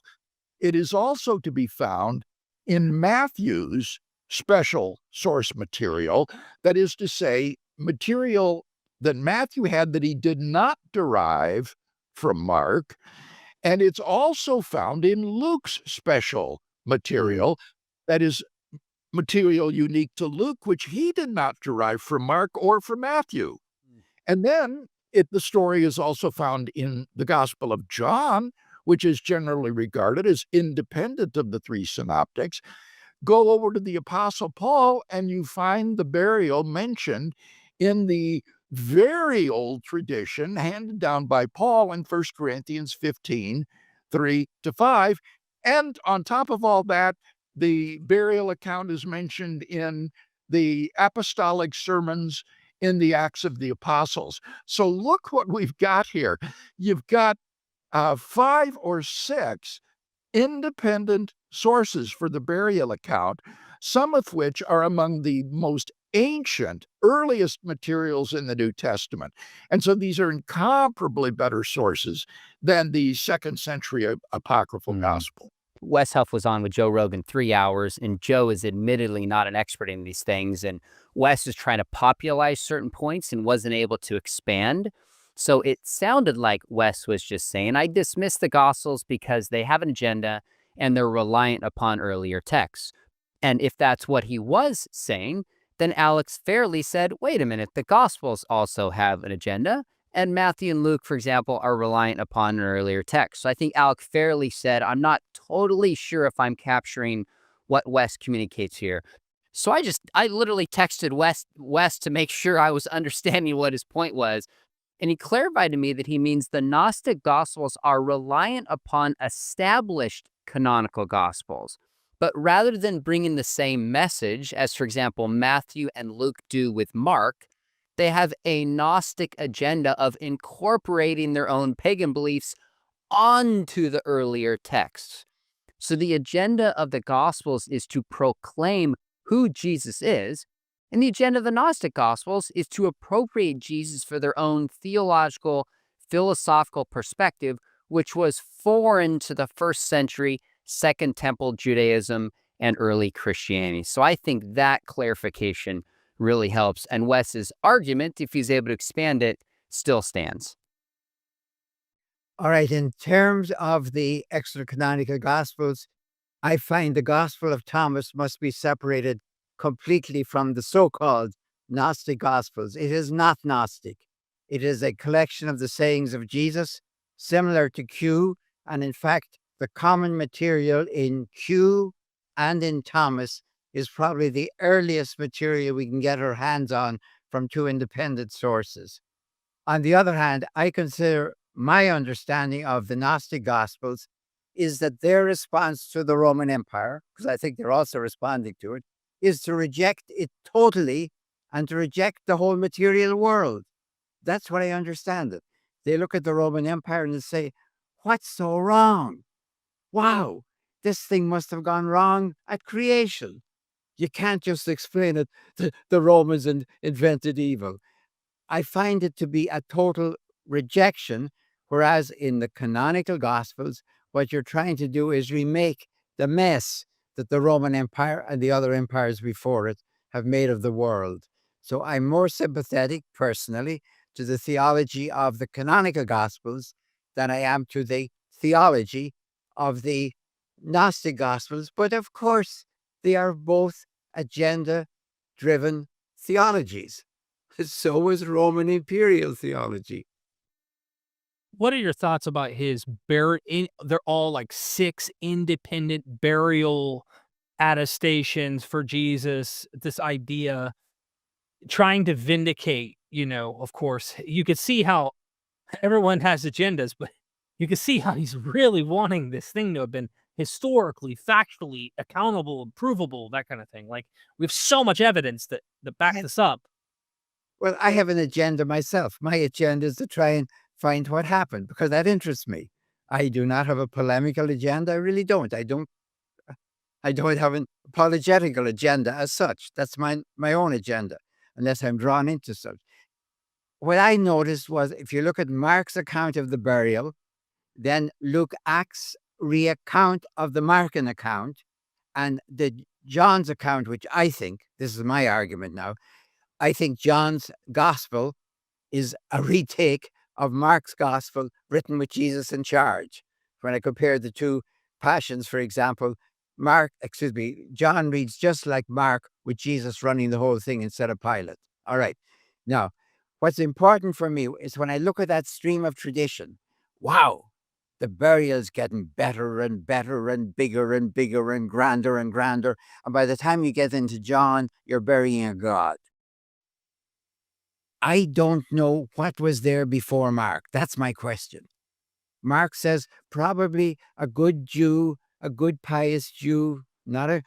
It is also to be found in Matthew's special source material, that is to say, material that Matthew had that he did not derive from Mark, And it's also found in Luke's special material, that is material unique to Luke, which he did not derive from Mark or from Matthew. And then the story is also found in the Gospel of John, which is generally regarded as independent of the three synoptics. Go over to the Apostle Paul, and you find the burial mentioned in the very old tradition handed down by Paul in 1 Corinthians 15, 3-5. And on top of all that, the burial account is mentioned in the apostolic sermons in the Acts of the Apostles. So look what we've got here. You've got 5 or 6 independent sources for the burial account, some of which are among the most ancient, earliest materials in the New Testament. And so these are incomparably better sources than the second century apocryphal gospel. Wes Huff was on with Joe Rogan 3 hours, and Joe is admittedly not an expert in these things. And Wes is trying to popularize certain points and wasn't able to expand. So it sounded like Wes was just saying, I dismiss the Gospels because they have an agenda and they're reliant upon earlier texts. And if that's what he was saying, then Alex fairly said, wait a minute, the Gospels also have an agenda. And Matthew and Luke, for example, are reliant upon an earlier text. So I think Alec fairly said, I'm not totally sure if I'm capturing what Wes communicates here. So I literally texted Wes to make sure I was understanding what his point was. And he clarified to me that he means the Gnostic Gospels are reliant upon established canonical Gospels. But rather than bringing the same message as, for example, Matthew and Luke do with Mark, they have a Gnostic agenda of incorporating their own pagan beliefs onto the earlier texts. So the agenda of the Gospels is to proclaim who Jesus is, and the agenda of the Gnostic Gospels is to appropriate Jesus for their own theological, philosophical perspective, which was foreign to the first century Second Temple Judaism and early Christianity. So I think that clarification really helps. And Wes's argument, if he's able to expand it, still stands. All right, in terms of the extra-canonical Gospels, I find the Gospel of Thomas must be separated completely from the so-called Gnostic Gospels. It is not Gnostic. It is a collection of the sayings of Jesus, similar to Q, and in fact, the common material in Q and in Thomas is probably the earliest material we can get our hands on from two independent sources. On the other hand, I consider my understanding of the Gnostic Gospels is that their response to the Roman Empire, because I think they're also responding to it, is to reject it totally and to reject the whole material world. That's what I understand it. They look at the Roman Empire and they say, what's so wrong? Wow, this thing must have gone wrong at creation. You can't just explain it. The Romans invented evil. I find it to be a total rejection, whereas in the canonical Gospels, what you're trying to do is remake the mess that the Roman Empire and the other empires before it have made of the world. So I'm more sympathetic, personally, to the theology of the canonical Gospels than I am to the theology of the Gnostic Gospels. But of course, they are both agenda-driven theologies. So is Roman imperial theology. What are your thoughts about his they're all like 6 independent burial attestations for Jesus, this idea, trying to vindicate, of course, you could see how everyone has agendas, but you can see how he's really wanting this thing to have been historically, factually accountable and provable, that kind of thing. Like, we have so much evidence that back this up. Well, I have an agenda myself. My agenda is to try and find what happened because that interests me. I do not have a polemical agenda. I really don't. I don't have an apologetical agenda as such. That's my own agenda, unless I'm drawn into such. What I noticed was if you look at Mark's account of the burial, then Luke Acts recount of the Markan account, and the John's account, which I think, this is my argument now, I think John's gospel is a retake of Mark's gospel written with Jesus in charge, when I compare the two passions, for example, John reads just like Mark with Jesus running the whole thing instead of Pilate. All right. Now, what's important for me is when I look at that stream of tradition, wow, the burial's getting better and better and bigger and bigger and grander and grander. And by the time you get into John, you're burying a god. I don't know what was there before Mark. That's my question. Mark says probably a good Jew, a good pious Jew, not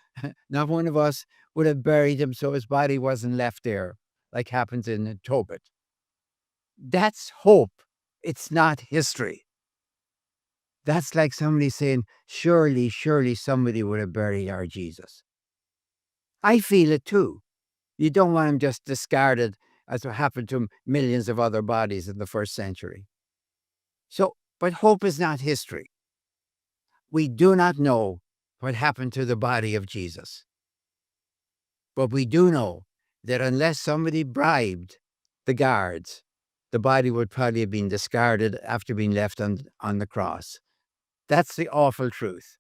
one of us, would have buried him so his body wasn't left there, like happens in Tobit. That's hope. It's not history. That's like somebody saying, surely somebody would have buried our Jesus. I feel it too. You don't want him just discarded as what happened to millions of other bodies in the first century. But hope is not history. We do not know what happened to the body of Jesus. But we do know that unless somebody bribed the guards, the body would probably have been discarded after being left on the cross. That's the awful truth.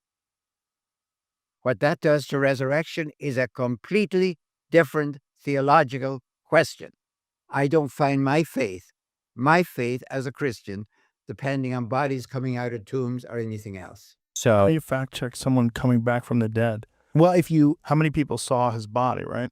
What that does to resurrection is a completely different theological question. I don't find my faith as a Christian, depending on bodies coming out of tombs or anything else. How do So, you fact check someone coming back from the dead? well, How many people saw his body, right?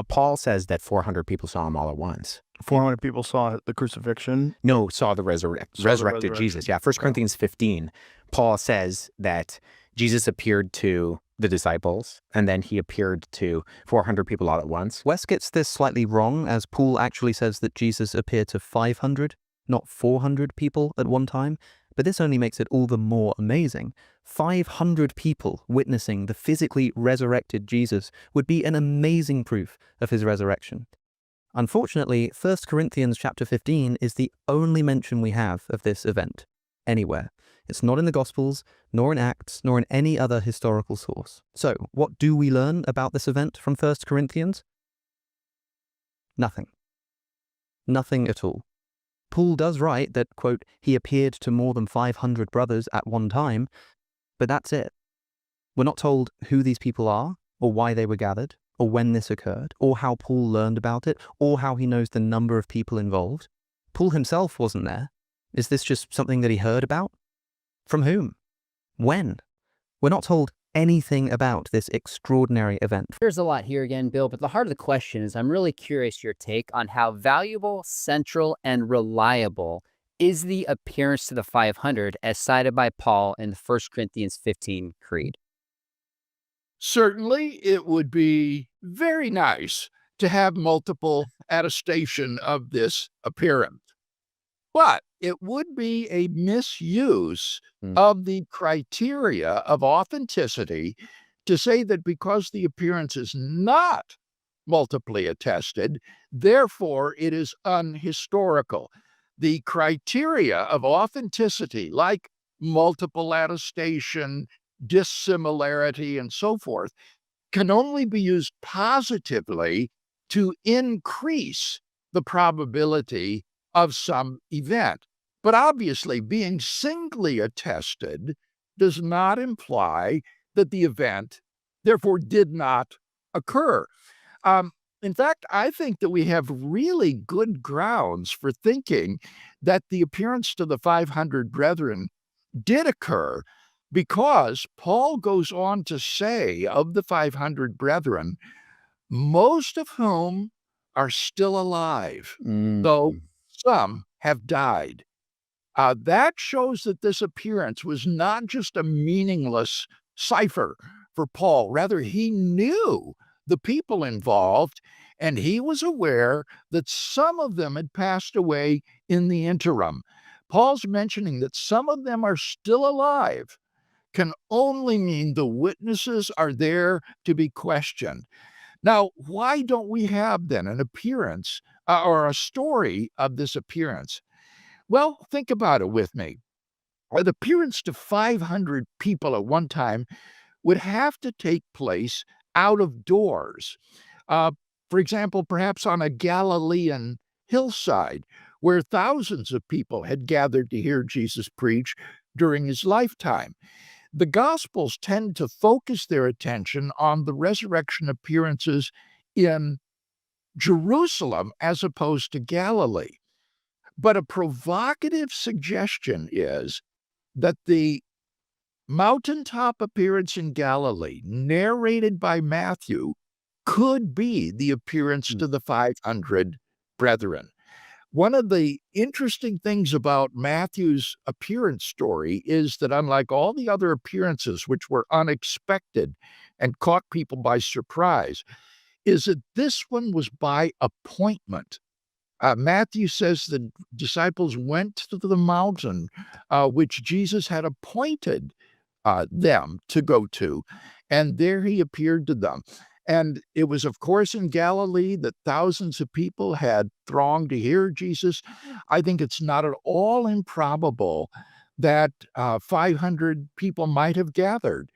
Paul says that 400 people saw him all at once. 400 people saw the crucifixion. No, saw the resurrected resurrection. Jesus. Yeah, 1 Corinthians 15, Paul says that Jesus appeared to the disciples, and then he appeared to 400 people all at once. Wes gets this slightly wrong, as Paul actually says that Jesus appeared to 500, not 400 people at one time. But this only makes it all the more amazing. 500 people witnessing the physically resurrected Jesus would be an amazing proof of his resurrection. Unfortunately, 1 Corinthians chapter 15 is the only mention we have of this event anywhere. It's not in the Gospels, nor in Acts, nor in any other historical source. So, what do we learn about this event from 1 Corinthians? Nothing. Nothing at all. Paul does write that, quote, he appeared to more than 500 brothers at one time, but that's it. We're not told who these people are, or why they were gathered, or when this occurred, or how Paul learned about it, or how he knows the number of people involved. Paul himself wasn't there. Is this just something that he heard about? From whom? When? We're not told anything about this extraordinary event. There's a lot here again, Bill, but the heart of the question is I'm really curious your take on how valuable, central, and reliable is the appearance to the 500 as cited by Paul in the 1 Corinthians 15 creed. Certainly, it would be very nice to have multiple attestation of this appearance. But it would be a misuse of the criteria of authenticity to say that because the appearance is not multiply attested, therefore it is unhistorical. The criteria of authenticity, like multiple attestation, dissimilarity, and so forth, can only be used positively to increase the probability of some event. But obviously, being singly attested does not imply that the event, therefore, did not occur. In fact, I think that we have really good grounds for thinking that the appearance to the 500 brethren did occur, because Paul goes on to say of the 500 brethren, most of whom are still alive, though some have died. That shows that this appearance was not just a meaningless cipher for Paul. Rather, he knew the people involved, and he was aware that some of them had passed away in the interim. Paul's mentioning that some of them are still alive can only mean the witnesses are there to be questioned. Now, why don't we have then an appearance or a story of this appearance? Well, think about it with me. The appearance to 500 people at one time would have to take place out of doors. For example, perhaps on a Galilean hillside where thousands of people had gathered to hear Jesus preach, during his lifetime. The Gospels tend to focus their attention on the resurrection appearances in Jerusalem as opposed to Galilee. But a provocative suggestion is that the mountaintop appearance in Galilee, narrated by Matthew, could be the appearance to the 500 brethren. One of the interesting things about Matthew's appearance story is that unlike all the other appearances, which were unexpected and caught people by surprise, is that this one was by appointment. Matthew says the disciples went to the mountain, which Jesus had appointed them to go to, and there he appeared to them. And it was, of course, in Galilee that thousands of people had thronged to hear Jesus. I think it's not at all improbable that 500 people might have gathered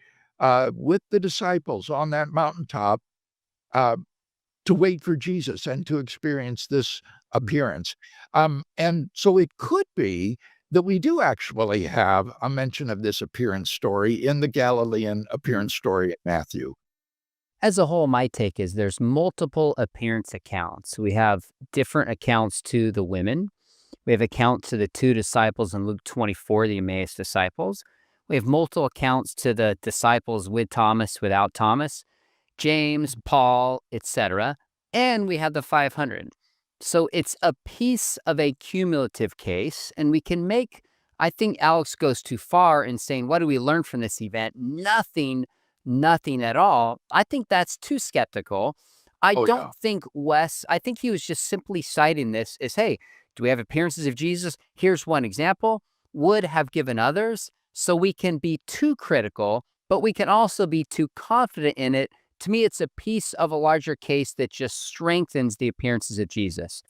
with the disciples on that mountaintop to wait for Jesus and to experience this appearance. And so it could be that we do actually have a mention of this appearance story in the Galilean appearance story at Matthew. As a whole, my take is there's multiple appearance accounts. We have different accounts to the women. We have accounts to the two disciples in Luke 24, the Emmaus disciples. We have multiple accounts to the disciples with Thomas, without Thomas, James, Paul, etc. And we have the 500. So it's a piece of a cumulative case, and we can make, I think Alex goes too far in saying, what do we learn from this event? Nothing at all. I think that's too skeptical. I don't think Wes, I think he was just simply citing this as, hey, do we have appearances of Jesus? Here's one example. Would have given others. So we can be too critical, but we can also be too confident in it. To me, it's a piece of a larger case that just strengthens the appearances of Jesus.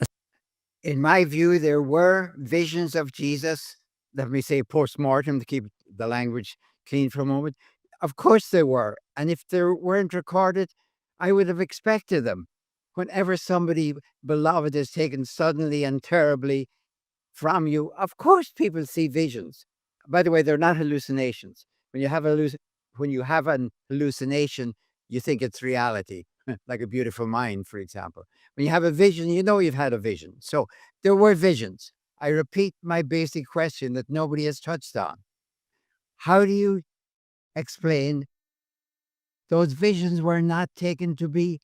In my view, there were visions of Jesus. Let me say post-mortem to keep the language clean for a moment. Of course there were. And if they weren't recorded, I would have expected them. Whenever somebody beloved is taken suddenly and terribly from you, of course people see visions. By the way, they're not hallucinations. When you have an hallucination, you think it's reality, like a beautiful mind, for example. When you have a vision, you know you've had a vision. So there were visions. I repeat my basic question that nobody has touched on. How do you explain those visions were not taken to be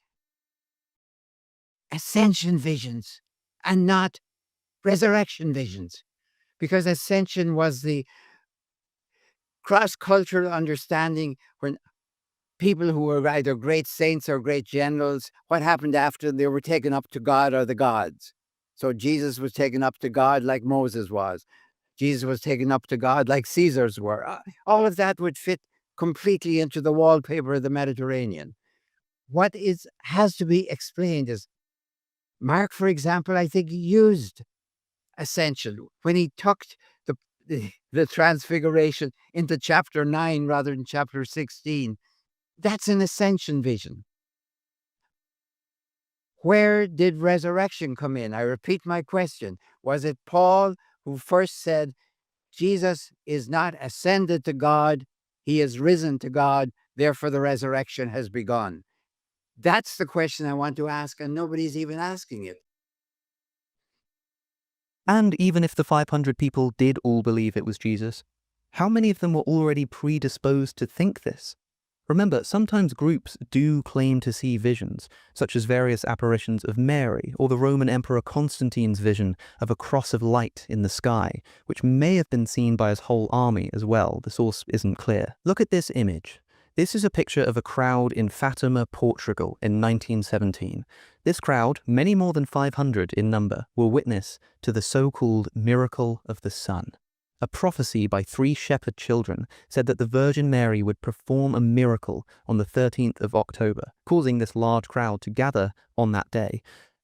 ascension visions and not resurrection visions? Because ascension was the cross-cultural understanding when people who were either great saints or great generals, what happened after they were taken up to God or the gods? So Jesus was taken up to God like Moses was. Jesus was taken up to God like Caesars were. All of that would fit completely into the wallpaper of the Mediterranean. What has to be explained is Mark, for example, I think used ascension when he tucked the transfiguration into chapter 9 rather than chapter 16. That's an ascension vision. Where did resurrection come in? I repeat my question. Was it Paul who first said, Jesus is not ascended to God, he is risen to God, therefore the resurrection has begun? That's the question I want to ask, and nobody's even asking it. And even if the 500 people did all believe it was Jesus, how many of them were already predisposed to think this? Remember, sometimes groups do claim to see visions, such as various apparitions of Mary or the Roman Emperor Constantine's vision of a cross of light in the sky, which may have been seen by his whole army as well. The source isn't clear. Look at this image. This is a picture of a crowd in Fatima, Portugal in 1917. This crowd, many more than 500 in number, were witness to the so-called miracle of the sun. A prophecy by 3 shepherd children said that the Virgin Mary would perform a miracle on the 13th of October, causing this large crowd to gather on that day.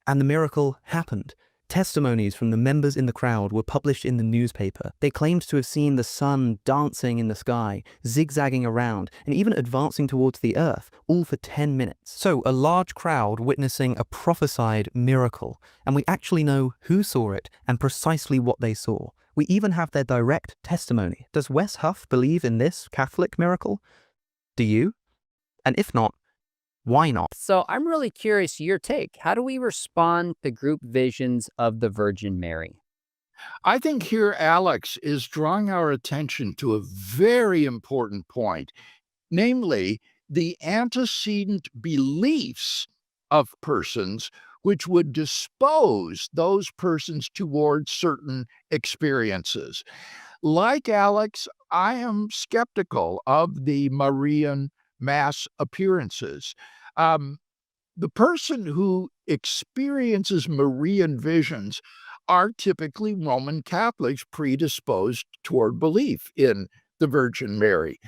And the miracle happened. Testimonies from the members in the crowd were published in the newspaper. They claimed to have seen the sun dancing in the sky, zigzagging around, and even advancing towards the earth, all for 10 minutes. So, a large crowd witnessing a prophesied miracle, and we actually know who saw it and precisely what they saw. We even have their direct testimony. Does Wes Huff believe in this Catholic miracle? Do you? And if not, why not? So I'm really curious your take. How do we respond to group visions of the Virgin Mary? I think here Alex is drawing our attention to a very important point, namely the antecedent beliefs of persons which would dispose those persons towards certain experiences. Like Alex, I am skeptical of the Marian mass appearances. Um, the person who experiences Marian visions are typically Roman Catholics predisposed toward belief in the Virgin Mary.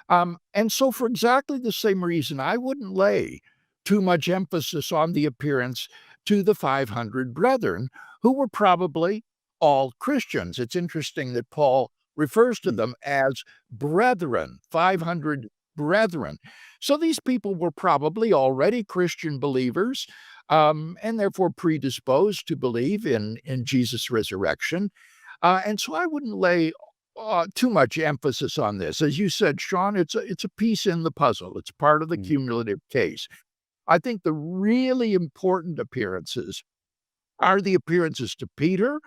And so, for exactly the same reason, I wouldn't lay too much emphasis on the appearance to the 500 brethren, who were probably all Christians. It's interesting that Paul refers to them as brethren, 500 brethren. So these people were probably already Christian believers, and therefore predisposed to believe in Jesus' resurrection. And so I wouldn't lay too much emphasis on this. As you said, Sean, it's a piece in the puzzle. It's part of the cumulative case. I think the really important appearances are the appearances to Peter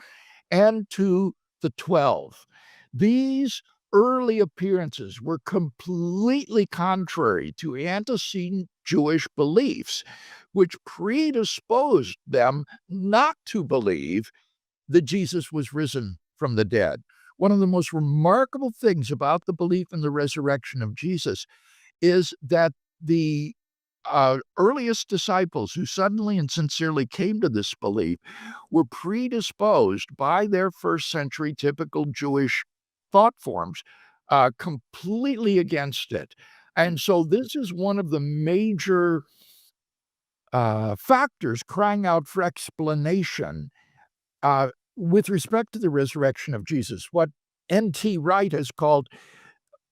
and to the 12. These early appearances were completely contrary to antecedent Jewish beliefs, which predisposed them not to believe that Jesus was risen from the dead. One of the most remarkable things about the belief in the resurrection of Jesus is that the earliest disciples who suddenly and sincerely came to this belief were predisposed by their first century typical Jewish thought forms completely against it. And so this is one of the major factors crying out for explanation with respect to the resurrection of Jesus. What N.T. Wright has called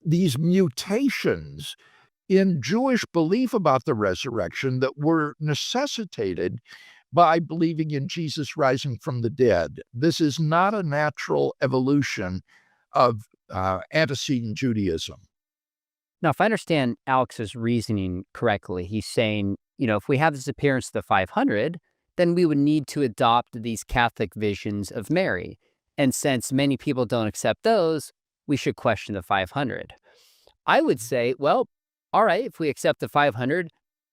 these mutations in Jewish belief about the resurrection that were necessitated by believing in Jesus rising from the dead. This is not a natural evolution of antecedent Judaism. Now, if I understand Alex's reasoning correctly, he's saying, if we have this appearance of the 500, then we would need to adopt these Catholic visions of Mary. And since many people don't accept those, we should question the 500. I would say, well, all right, if we accept the 500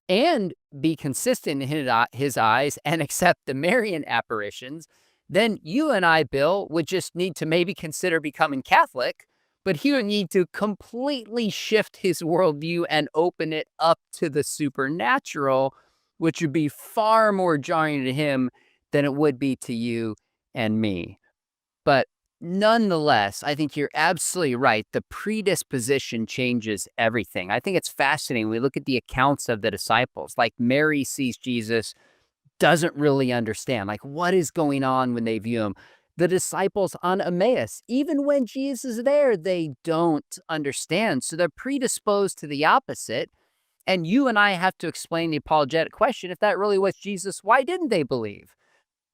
and be consistent in his eyes and accept the Marian apparitions, then you and I, Bill, would just need to maybe consider becoming Catholic, but he would need to completely shift his worldview and open it up to the supernatural, which would be far more jarring to him than it would be to you and me. But nonetheless, I think you're absolutely right. The predisposition changes everything. I think it's fascinating. We look at the accounts of the disciples, like Mary sees Jesus, doesn't really understand, like what is going on when they view him. The disciples on Emmaus, even when Jesus is there, they don't understand. So they're predisposed to the opposite. And you and I have to explain the apologetic question. If that really was Jesus, why didn't they believe?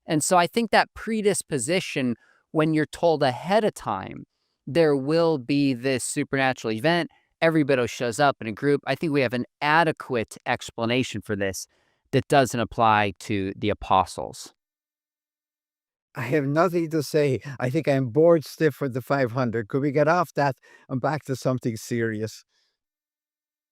And so I think that predisposition, when you're told ahead of time, there will be this supernatural event, everybody shows up in a group. I think we have an adequate explanation for this that doesn't apply to the apostles. I have nothing to say. I think I'm bored stiff with the 500. Could we get off that and back to something serious?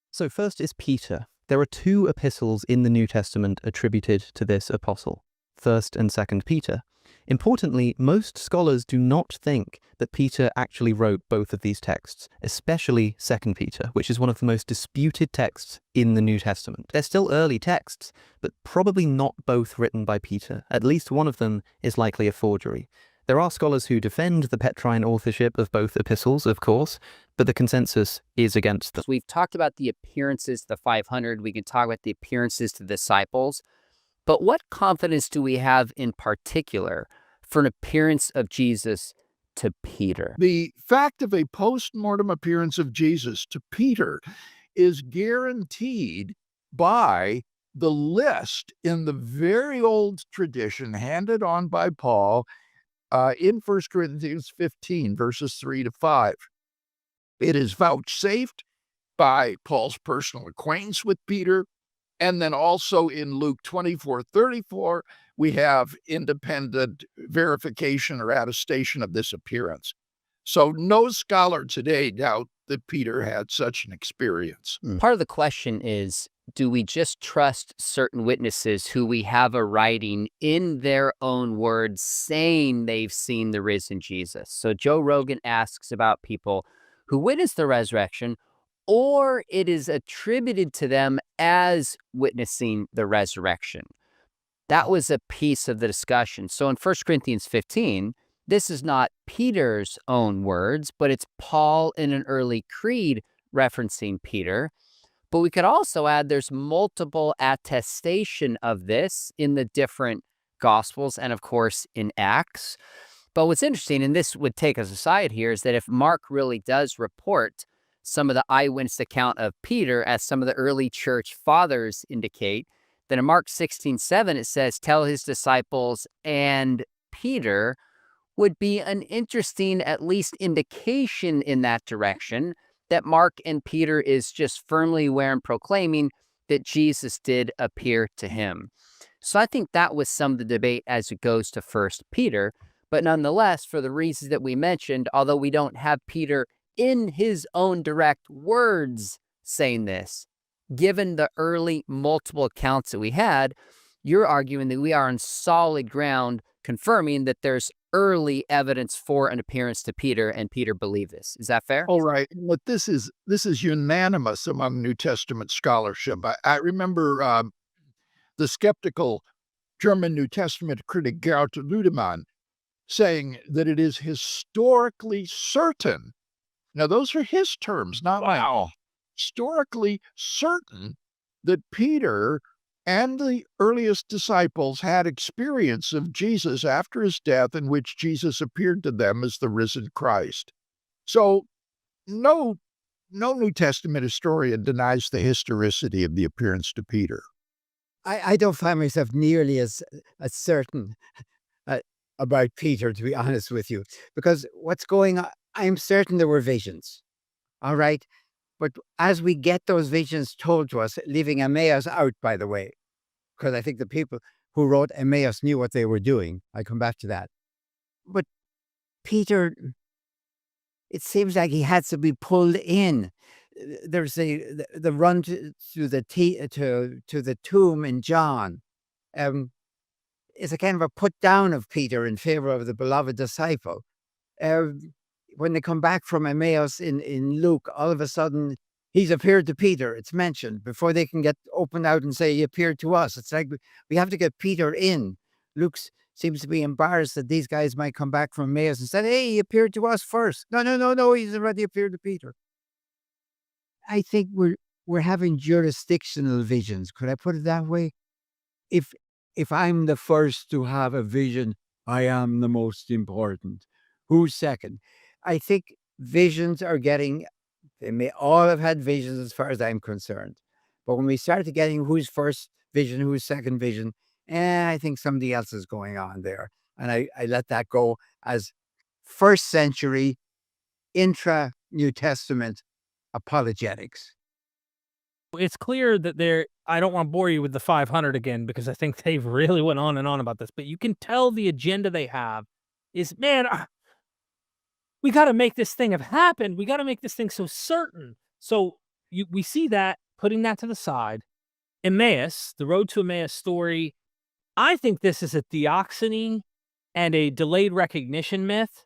So first is Peter. There are two epistles in the New Testament attributed to this apostle, 1st and 2nd Peter. Importantly, most scholars do not think that Peter actually wrote both of these texts, especially 2nd Peter, which is one of the most disputed texts in the New Testament. They're still early texts, but probably not both written by Peter. At least one of them is likely a forgery. There are scholars who defend the Petrine authorship of both epistles, of course, but the consensus is against them. We've talked about the appearances to the 500. We can talk about the appearances to the disciples. But what confidence do we have in particular for an appearance of Jesus to Peter? The fact of a post-mortem appearance of Jesus to Peter is guaranteed by the list in the very old tradition handed on by Paul in 1 Corinthians 15, verses 3 to 5. It is vouchsafed by Paul's personal acquaintance with Peter. And then also in Luke 24:34, we have independent verification or attestation of this appearance. So no scholar today doubt that Peter had such an experience. Part of the question is, do we just trust certain witnesses who we have a writing in their own words saying they've seen the risen Jesus? So Joe Rogan asks about people who witnessed the resurrection, or it is attributed to them as witnessing the resurrection. That was a piece of the discussion. So in 1 Corinthians 15, this is not Peter's own words, but it's Paul in an early creed referencing Peter. But we could also add there's multiple attestation of this in the different Gospels and, of course, in Acts. But what's interesting, and this would take us aside here, is that if Mark really does report some of the eyewitness account of Peter, as some of the early church fathers indicate, then in Mark 16:7, it says, tell his disciples and Peter, would be an interesting, at least indication in that direction, that Mark and Peter is just firmly aware and proclaiming that Jesus did appear to him. So I think that was some of the debate as it goes to 1 Peter. But nonetheless, for the reasons that we mentioned, although we don't have Peter in his own direct words saying this, given the early multiple accounts that we had, you're arguing that we are on solid ground confirming that there's early evidence for an appearance to Peter, and Peter believed this. Is that fair? All right. Look, this is unanimous among New Testament scholarship. I remember the skeptical German New Testament critic Gerd Ludemann saying that it is historically certain. Now, those are his terms, not mine. Historically certain that Peter and the earliest disciples had experience of Jesus after his death, in which Jesus appeared to them as the risen Christ. So no New Testament historian denies the historicity of the appearance to Peter. I don't find myself nearly as certain about Peter, to be honest with you, because what's going on, I'm certain there were visions, all right? But as we get those visions told to us, leaving Emmaus out, by the way, because I think the people who wrote Emmaus knew what they were doing. I come back to that. But Peter, it seems like he had to be pulled in. There's the run to the tomb in John. It's a kind of a put down of Peter in favor of the beloved disciple. When they come back from Emmaus in Luke, all of a sudden he's appeared to Peter. It's mentioned before they can get opened out and say he appeared to us. It's like we have to get Peter in. Luke seems to be embarrassed that these guys might come back from Emmaus and say, hey, he appeared to us first. No, he's already appeared to Peter. I think we're having jurisdictional visions. Could I put it that way? If I'm the first to have a vision, I am the most important. Who's second? I think visions are getting, they may all have had visions as far as I'm concerned. But when we start getting who's first vision, who's second vision, I think somebody else is going on there. And I let that go as first century intra-New Testament apologetics. It's clear that I don't want to bore you with the 500 again, because I think they've really went on and on about this, but you can tell the agenda they have is, man, we got to make this thing have happened. We got to make this thing so certain. So we see that, putting that to the side. Emmaus, the road to Emmaus story, I think this is a theophany and a delayed recognition myth.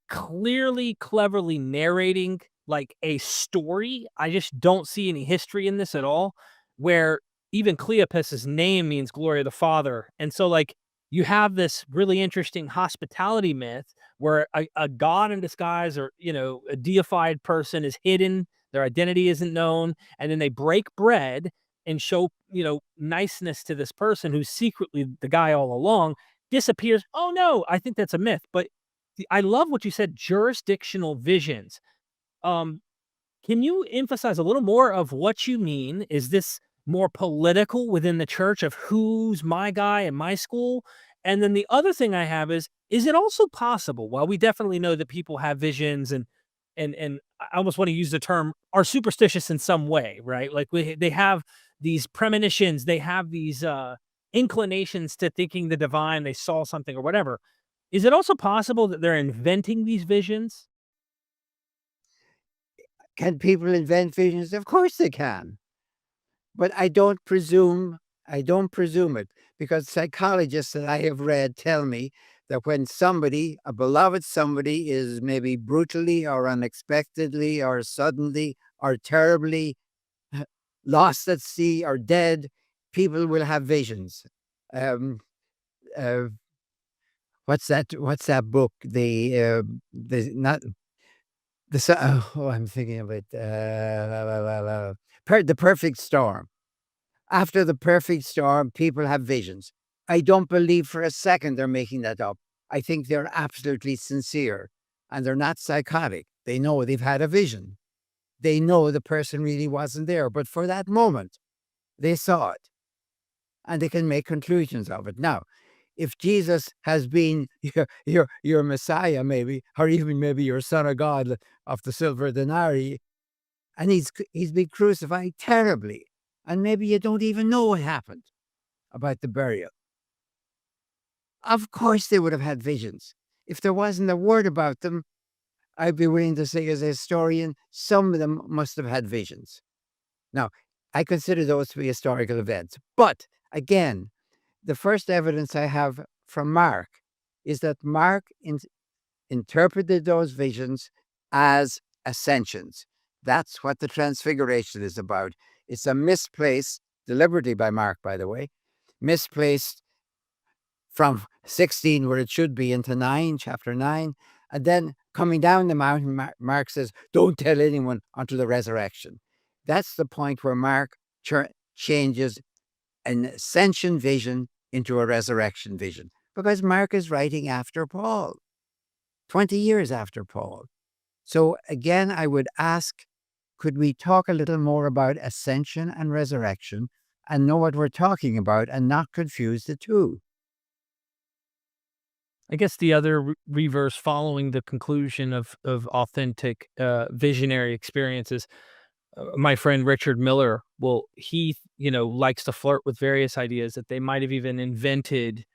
Clearly, cleverly narrating like a story. I just don't see any history in this at all, where even Cleopas' name means glory of the Father. And so like you have this really interesting hospitality myth where a god in disguise, or, a deified person is hidden, their identity isn't known, and then they break bread and show, niceness to this person who's secretly the guy all along, disappears. Oh no, I think that's a myth. But I love what you said, jurisdictional visions. Can you emphasize a little more of what you mean? Is this more political within the church of who's my guy in my school? And then the other thing I have is it also possible, while we definitely know that people have visions and I almost want to use the term are superstitious in some way, right? Like they have these premonitions, they have these inclinations to thinking the divine, they saw something or whatever. Is it also possible that they're inventing these visions? Can people invent visions? Of course they can. But I don't presume it, because psychologists that I have read tell me that when somebody, a beloved somebody, is maybe brutally or unexpectedly or suddenly or terribly lost at sea or dead, people will have visions. Um, uh, what's that book? The not oh, I'm thinking of it. The Perfect Storm. After the perfect storm, people have visions. I don't believe for a second they're making that up. I think they're absolutely sincere, and they're not psychotic. They know they've had a vision. They know the person really wasn't there, but for that moment, they saw it, and they can make conclusions of it. Now, if Jesus has been your Messiah, maybe, or even maybe your Son of God of the silver denarii, and he's been crucified terribly, and maybe you don't even know what happened about the burial. Of course they would have had visions. If there wasn't a word about them, I'd be willing to say, as a historian, some of them must have had visions. Now, I consider those to be historical events. But again, the first evidence I have from Mark is that Mark interpreted those visions as ascensions. That's what the transfiguration is about. It's a misplaced, deliberately by Mark, by the way, misplaced from 16, where it should be, into 9, chapter 9. And then coming down the mountain, Mark says, don't tell anyone until the resurrection. That's the point where Mark changes an ascension vision into a resurrection vision, because Mark is writing after Paul, 20 years after Paul. So again, I would ask, could we talk a little more about ascension and resurrection and know what we're talking about and not confuse the two? I guess the other reverse following the conclusion of authentic visionary experiences, my friend Richard Miller, well, he likes to flirt with various ideas that they might have even invented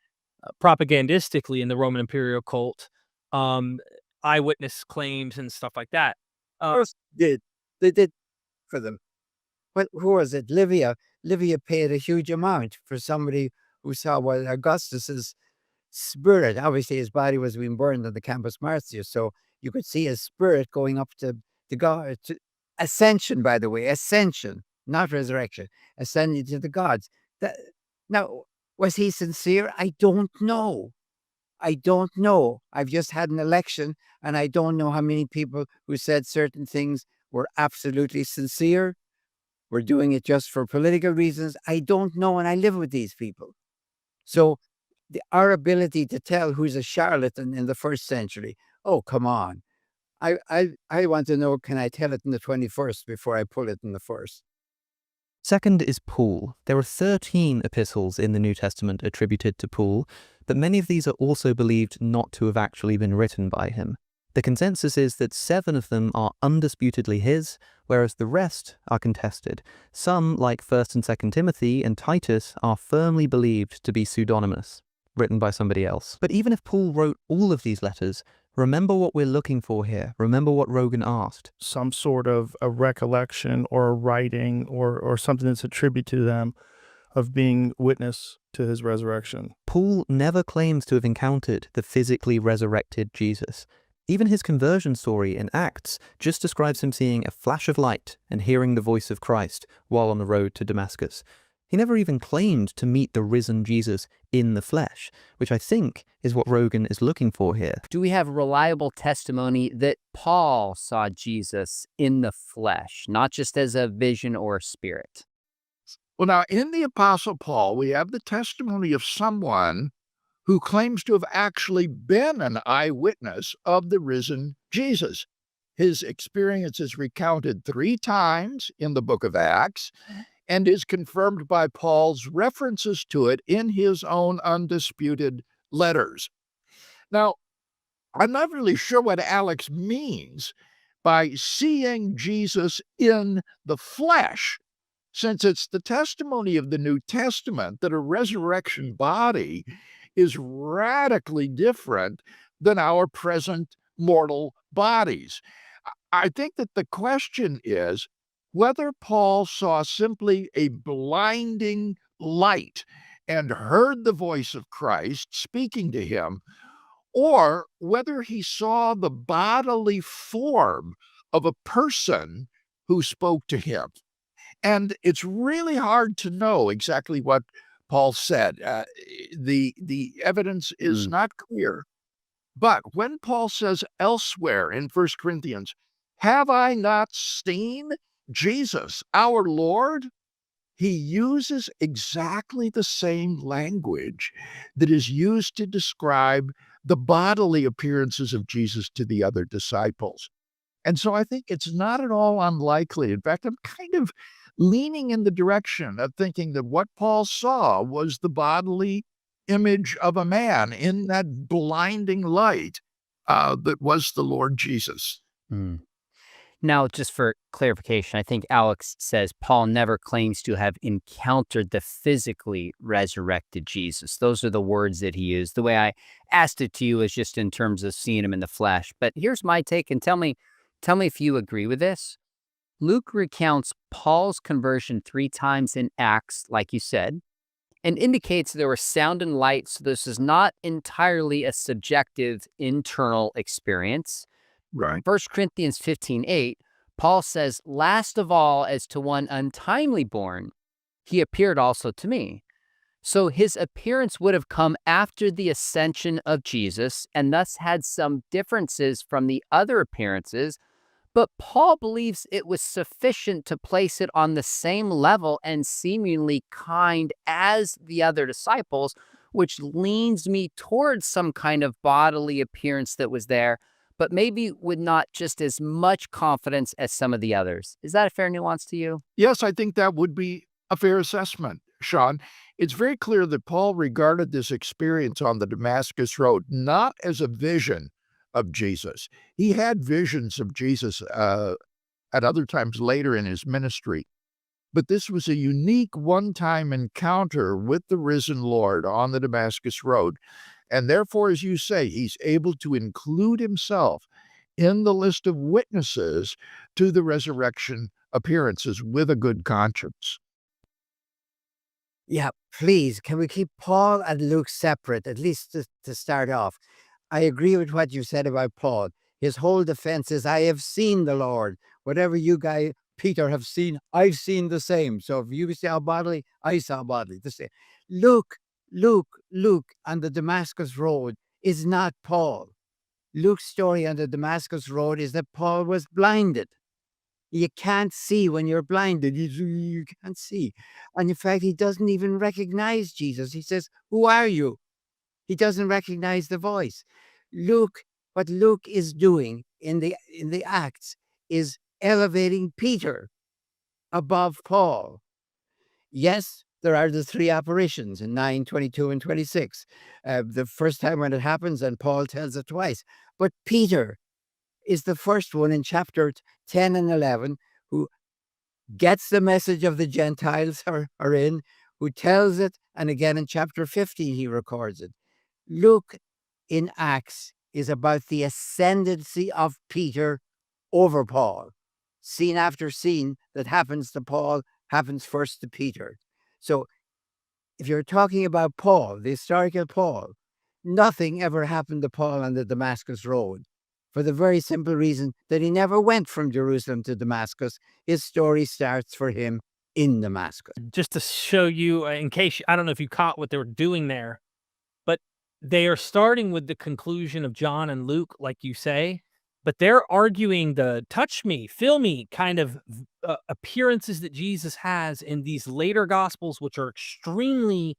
propagandistically in the Roman imperial cult, um, eyewitness claims and stuff like that. Of course they did for them. Who was it? Livia. Livia paid a huge amount for somebody who saw what Augustus's spirit. Obviously, his body was being burned on the Campus Martius, so you could see his spirit going up to God. Ascension, by the way, ascension, not resurrection. Ascending to the gods. Now, was he sincere? I don't know. I don't know. I've just had an election, and I don't know how many people who said certain things were absolutely sincere, were doing it just for political reasons. I don't know, and I live with these people. So our ability to tell who's a charlatan in the first century, oh, come on. I want to know, can I tell it in the 21st before I pull it in the first? Second is Paul. There are 13 epistles in the New Testament attributed to Paul, but many of these are also believed not to have actually been written by him. The consensus is that 7 of them are undisputedly his, whereas the rest are contested. Some, like 1st and 2nd Timothy and Titus, are firmly believed to be pseudonymous, written by somebody else. But even if Paul wrote all of these letters, remember what we're looking for here. Remember what Rogan asked. Some sort of a recollection or a writing or something that's attributed to them of being witness to his resurrection. Paul never claims to have encountered the physically resurrected Jesus. Even his conversion story in Acts just describes him seeing a flash of light and hearing the voice of Christ while on the road to Damascus. He never even claimed to meet the risen Jesus in the flesh, which I think is what Rogan is looking for here. Do we have reliable testimony that Paul saw Jesus in the flesh, not just as a vision or a spirit? Well, now, in the Apostle Paul, we have the testimony of someone who claims to have actually been an eyewitness of the risen Jesus. His experience is recounted 3 times in the book of Acts and is confirmed by Paul's references to it in his own undisputed letters. Now, I'm not really sure what Alex means by seeing Jesus in the flesh, since it's the testimony of the New Testament that a resurrection body is radically different than our present mortal bodies. I think that the question is whether Paul saw simply a blinding light and heard the voice of Christ speaking to him, or whether he saw the bodily form of a person who spoke to him. And it's really hard to know exactly what Paul said. The evidence is Mm. not clear. But when Paul says elsewhere in 1 Corinthians, "Have I not seen Jesus, our Lord?" he uses exactly the same language that is used to describe the bodily appearances of Jesus to the other disciples. And so I think it's not at all unlikely. In fact, I'm kind of leaning in the direction of thinking that what Paul saw was the bodily image of a man in that blinding light that was the Lord Jesus. Mm. Now, just for clarification, I think Alex says Paul never claims to have encountered the physically resurrected Jesus. Those are the words that he used. The way I asked it to you is just in terms of seeing him in the flesh. But here's my take, and tell me if you agree with this. Luke recounts Paul's conversion 3 times in Acts, like you said, and indicates there was sound and light. So this is not entirely a subjective internal experience. Right. 1 Corinthians 15:8, Paul says, "Last of all, as to one untimely born, he appeared also to me." So his appearance would have come after the ascension of Jesus and thus had some differences from the other appearances. But Paul believes it was sufficient to place it on the same level and seemingly kind as the other disciples, which leans me towards some kind of bodily appearance that was there, but maybe with not just as much confidence as some of the others. Is that a fair nuance to you? Yes, I think that would be a fair assessment, Sean. It's very clear that Paul regarded this experience on the Damascus Road not as a vision of Jesus. He had visions of Jesus at other times later in his ministry, but this was a unique one-time encounter with the risen Lord on the Damascus Road. And therefore, as you say, he's able to include himself in the list of witnesses to the resurrection appearances with a good conscience. Yeah, please, can we keep Paul and Luke separate, at least to start off? I agree with what you said about Paul. His whole defense is, I have seen the Lord. Whatever you guys, Peter, have seen, I've seen the same. So if you saw bodily, I saw bodily. The same. Luke on the Damascus Road is not Paul. Luke's story on the Damascus Road is that Paul was blinded. You can't see when you're blinded. You can't see. And in fact, he doesn't even recognize Jesus. He says, "Who are you?" He doesn't recognize the voice. What Luke is doing in the Acts is elevating Peter above Paul. Yes, there are the 3 apparitions in 9, 22, and 26. The first time when it happens, and Paul tells it twice. But Peter is the first one in chapter 10 and 11 who gets the message of the Gentiles are in, who tells it, and again in chapter 15 he records it. Luke in Acts is about the ascendancy of Peter over Paul. Scene after scene that happens to Paul happens first to Peter. So if you're talking about Paul, the historical Paul, nothing ever happened to Paul on the Damascus Road, for the very simple reason that he never went from Jerusalem to Damascus. His story starts for him in Damascus. Just to show you, in case I don't know if you caught what they were doing there, but they are starting with the conclusion of John and Luke, like you say, but they're arguing the touch me, feel me kind of appearances that Jesus has in these later gospels, which are extremely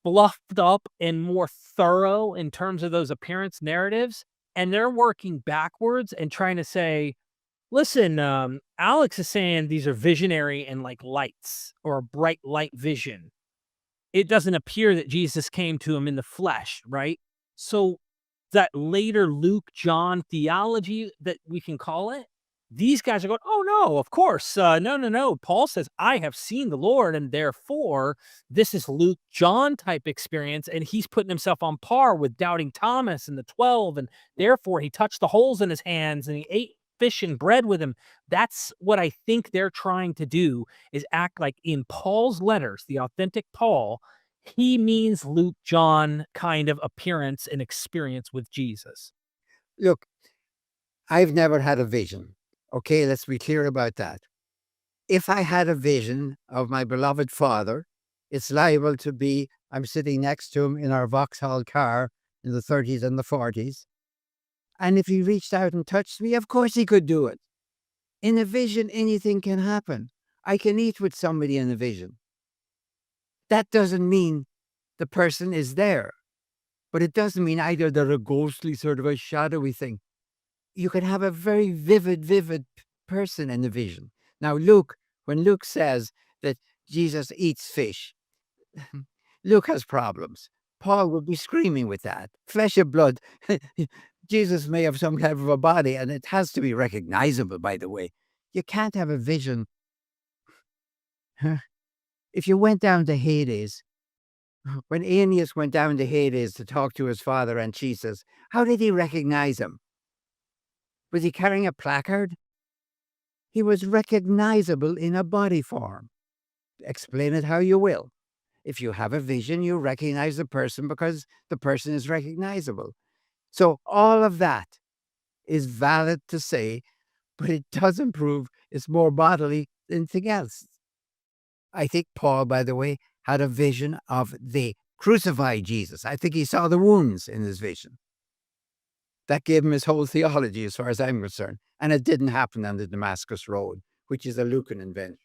fluffed up and more thorough in terms of those appearance narratives. And they're working backwards and trying to say, listen, Alex is saying these are visionary and like lights or a bright light vision. it doesn't appear that Jesus came to him in the flesh, right? So that later Luke John theology that we can call it, these guys are going, oh no, of course, no. Paul says, I have seen the Lord, and therefore this is Luke John type experience, and he's putting himself on par with doubting Thomas and the 12, and therefore he touched the holes in his hands and he ate fish and bread with him. That's what I think they're trying to do, is act like in Paul's letters, the authentic Paul, he means Luke John kind of appearance and experience with Jesus. Look, I've never had a vision. Okay, let's be clear about that. If I had a vision of my beloved Father, it's liable to be I'm sitting next to him in our Vauxhall car in the 30s and the 40s. And if he reached out and touched me, of course he could do it. In a vision, anything can happen. I can eat with somebody in a vision. That doesn't mean the person is there. But it doesn't mean either they're a ghostly sort of a shadowy thing. You can have a very vivid person in the vision. Now, when Luke says that Jesus eats fish, Luke has problems. Paul would be screaming with that. Flesh and blood. Jesus may have some kind of a body, and it has to be recognizable, by the way. You can't have a vision. If you went down to Hades, when Aeneas went down to Hades to talk to his father and Jesus, how did he recognize him? Was he carrying a placard? He was recognizable in a body form. Explain it how you will. If you have a vision, you recognize the person because the person is recognizable. So all of that is valid to say, but it doesn't prove it's more bodily than anything else. I think Paul, by the way, had a vision of the crucified Jesus. I think he saw the wounds in his vision. That gave him his whole theology as far as I'm concerned. And it didn't happen on the Damascus Road, which is a Lucan invention.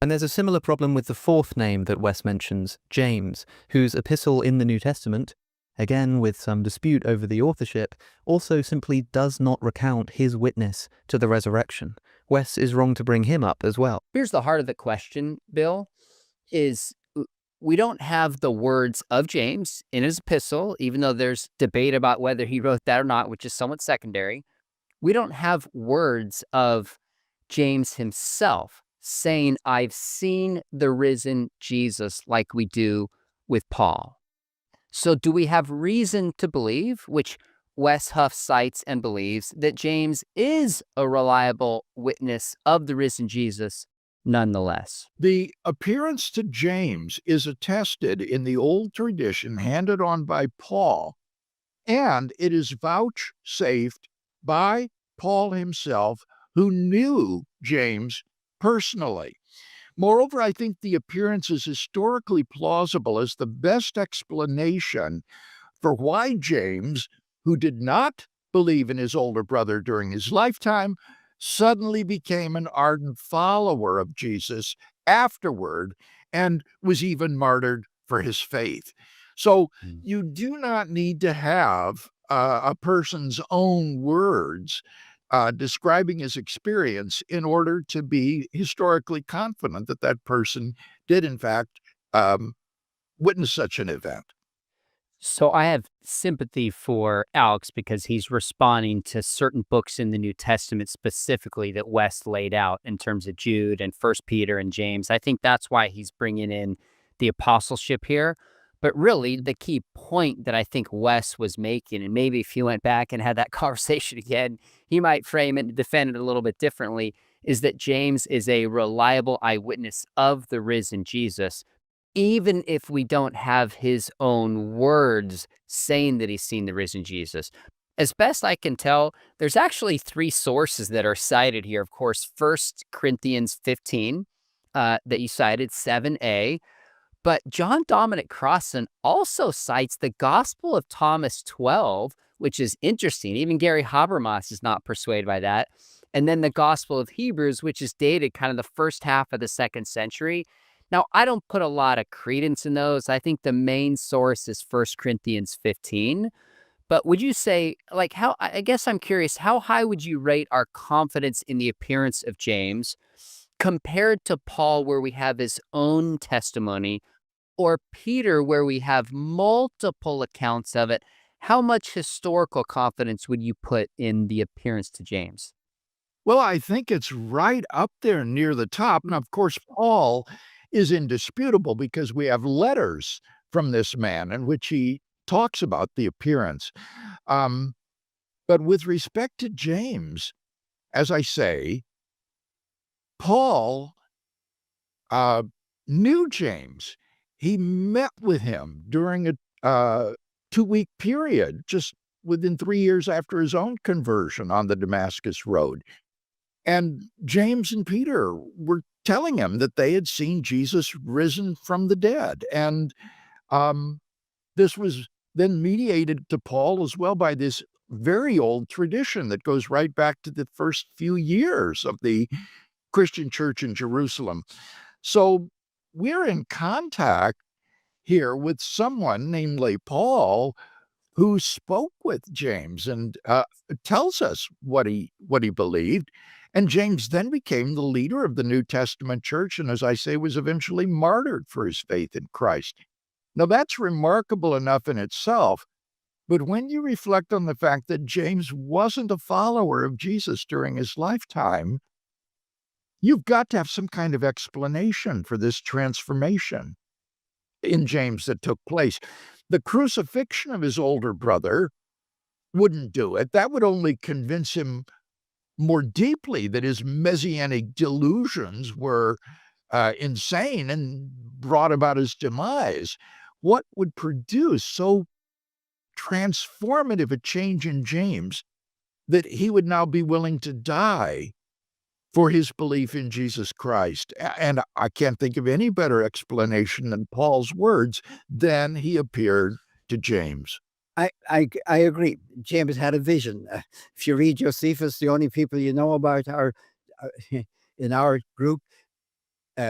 And there's a similar problem with the fourth name that Wes mentions, James, whose epistle in the New Testament, again with some dispute over the authorship, also simply does not recount his witness to the resurrection. Wes is wrong to bring him up as well. Here's the heart of the question, Bill, is we don't have the words of James in his epistle, even though there's debate about whether he wrote that or not, which is somewhat secondary. We don't have words of James himself saying, I've seen the risen Jesus, like we do with Paul. So do we have reason to believe, which Wes Huff cites and believes, that James is a reliable witness of the risen Jesus nonetheless? The appearance to James is attested in the old tradition handed on by Paul, and it is vouchsafed by Paul himself, who knew James personally. Moreover, I think the appearance is historically plausible as the best explanation for why James, who did not believe in his older brother during his lifetime, suddenly became an ardent follower of Jesus afterward and was even martyred for his faith. So you do not need to have a person's own words describing his experience in order to be historically confident that that person did, in fact, witness such an event. So I have sympathy for Alex because he's responding to certain books in the New Testament specifically that Wes laid out in terms of Jude and First Peter and James. I think that's why he's bringing in the apostleship here. But really, the key point that I think Wes was making, and maybe if he went back and had that conversation again, he might frame it and defend it a little bit differently, is that James is a reliable eyewitness of the risen Jesus, even if we don't have his own words saying that he's seen the risen Jesus. As best I can tell, there's actually three sources that are cited here. Of course, 1 Corinthians 15 that you cited, 7a. But John Dominic Crossan also cites the Gospel of Thomas 12, which is interesting. Even Gary Habermas is not persuaded by that. And then the Gospel of Hebrews, which is dated kind of the first half of the 2nd century. Now, I don't put a lot of credence in those. I think the main source is 1 Corinthians 15. But would you say, like, I guess I'm curious, how high would you rate our confidence in the appearance of James compared to Paul, where we have his own testimony or Peter, where we have multiple accounts of it, how much historical confidence would you put in the appearance to James? Well, I think it's right up there near the top. And of course, Paul is indisputable because we have letters from this man in which he talks about the appearance. Um, but with respect to James, as I say, Paul knew James. He met with him during a 2-week period, just within 3 years after his own conversion on the Damascus Road. And James and Peter were telling him that they had seen Jesus risen from the dead. And this was then mediated to Paul as well by this very old tradition that goes right back to the first few years of the Christian church in Jerusalem. So we're in contact here with someone, namely Paul, who spoke with James and tells us what he believed. And James then became the leader of the New Testament church, and as I say, was eventually martyred for his faith in Christ. Now, that's remarkable enough in itself, but when you reflect on the fact that James wasn't a follower of Jesus during his lifetime, you've got to have some kind of explanation for this transformation in James that took place. The crucifixion of his older brother wouldn't do it. That would only convince him more deeply that his messianic delusions were insane and brought about his demise. What would produce so transformative a change in James that he would now be willing to die for his belief in Jesus Christ? And I can't think of any better explanation than Paul's words. Then he appeared to James. I agree. James had a vision. If you read Josephus, the only people you know about are in our group,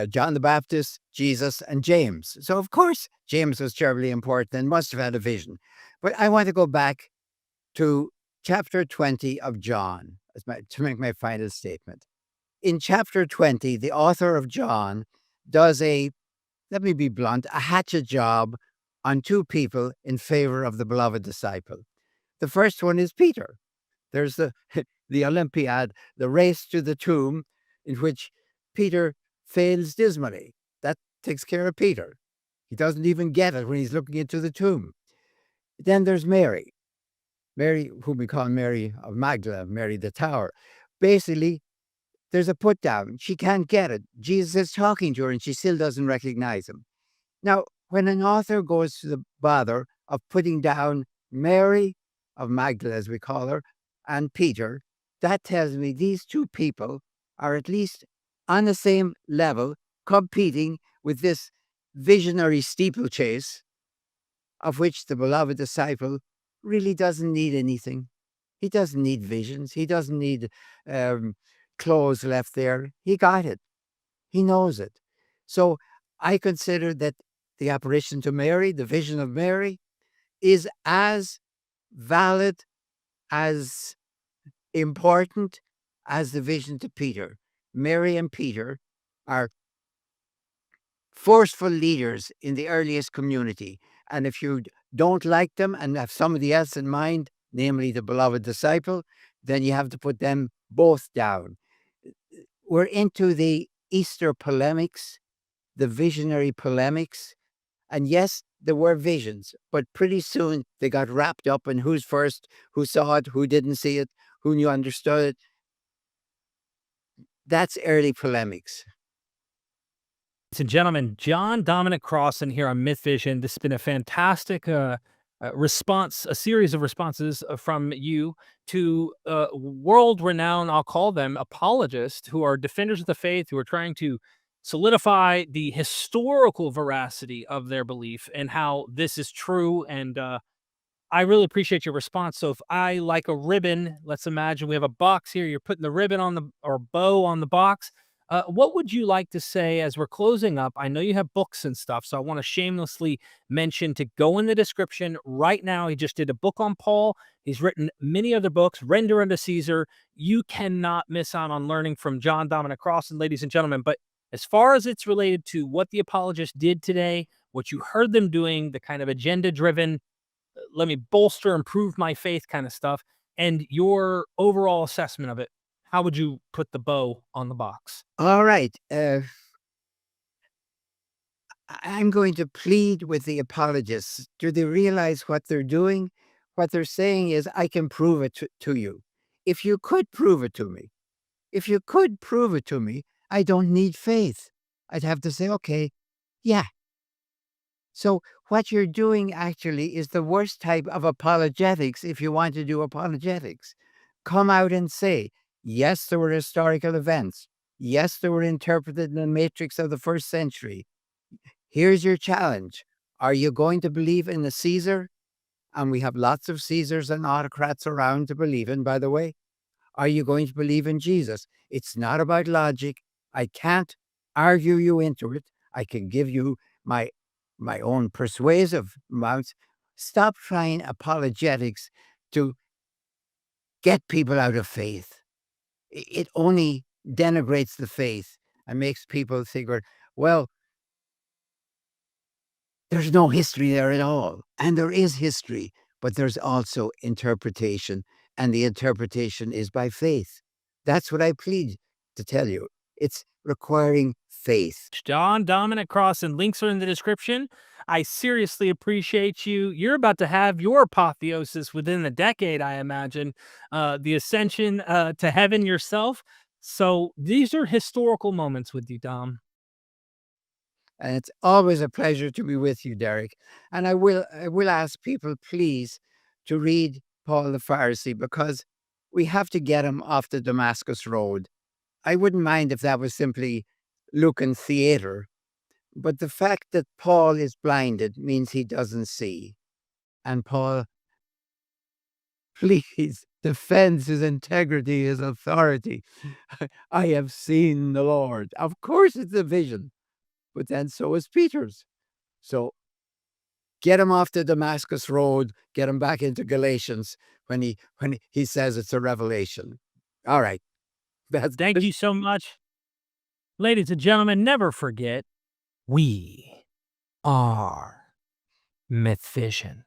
John the Baptist, Jesus, and James. So, of course, James was terribly important and must have had a vision. But I want to go back to chapter 20 of John to make my final statement. In chapter 20, the author of John does let me be blunt, a hatchet job on two people in favor of the beloved disciple. The first one is Peter. There's the Olympiad, the race to the tomb, in which Peter fails dismally. That takes care of Peter. He doesn't even get it when he's looking into the tomb. Then there's Mary, whom we call Mary of Magdala, Mary the Tower. Basically, there's a put down. She can't get it. Jesus is talking to her and she still doesn't recognize him. Now, when an author goes to the bother of putting down Mary of Magdala, as we call her, and Peter, that tells me these two people are at least on the same level, competing with this visionary steeplechase, of which the beloved disciple really doesn't need anything. He doesn't need visions. He doesn't need clothes left there. He got it. He knows it. So I consider that the apparition to Mary, the vision of Mary, is as valid, as important as the vision to Peter. Mary and Peter are forceful leaders in the earliest community. And if you don't like them and have somebody else in mind, namely the beloved disciple, then you have to put them both down. We're into the Easter polemics, the visionary polemics. And yes, there were visions, but pretty soon they got wrapped up in who's first, who saw it, who didn't see it, who knew understood it. That's early polemics. Ladies and gentlemen, John Dominic Crossan here on MythVision. This has been a fantastic response, a series of responses from you to world-renowned, I'll call them, apologists who are defenders of the faith, who are trying to solidify the historical veracity of their belief and how this is true. And I really appreciate your response. So if I like a ribbon, let's imagine we have a box here, you're putting the ribbon on the, or bow on the box. What would you like to say as we're closing up? I know you have books and stuff, so I want to shamelessly mention to go in the description right now. He just did a book on Paul. He's written many other books, Render unto Caesar. You cannot miss out on learning from John Dominic Crossan, ladies and gentlemen. But as far as it's related to what the apologists did today, what you heard them doing, the kind of agenda-driven, let me bolster and prove my faith kind of stuff, and your overall assessment of it. How would you put the bow on the box? All right. I'm going to plead with the apologists. Do they realize what they're doing? What they're saying is, I can prove it to you. If you could prove it to me, I don't need faith. I'd have to say, okay, yeah. So what you're doing actually is the worst type of apologetics if you want to do apologetics. Come out and say, yes, there were historical events. Yes, they were interpreted in the matrix of the first century. Here's your challenge. Are you going to believe in the Caesar? And we have lots of Caesars and autocrats around to believe in, by the way. Are you going to believe in Jesus? It's not about logic. I can't argue you into it. I can give you my own persuasive amounts. Stop trying apologetics to get people out of faith. It only denigrates the faith and makes people think, well, there's no history there at all. And there is history, but there's also interpretation, and the interpretation is by faith. That's what I plead to tell you. It's requiring faith. Dominic Crossan, links are in the description. I seriously appreciate you. You're about to have your apotheosis within the decade, I imagine, the ascension to heaven yourself. So these are historical moments with you, Dom. And it's always a pleasure to be with you, Derek. And I will ask people, please, to read Paul the Pharisee, because we have to get him off the Damascus Road. I wouldn't mind if that was simply Lucan theater, but the fact that Paul is blinded means he doesn't see. And Paul, please, defends his integrity, his authority. I have seen the Lord. Of course it's a vision, but then so is Peter's. So get him off the Damascus Road, get him back into Galatians when he says it's a revelation. All right. Thank you so much. Ladies and gentlemen, never forget, we are MythVision.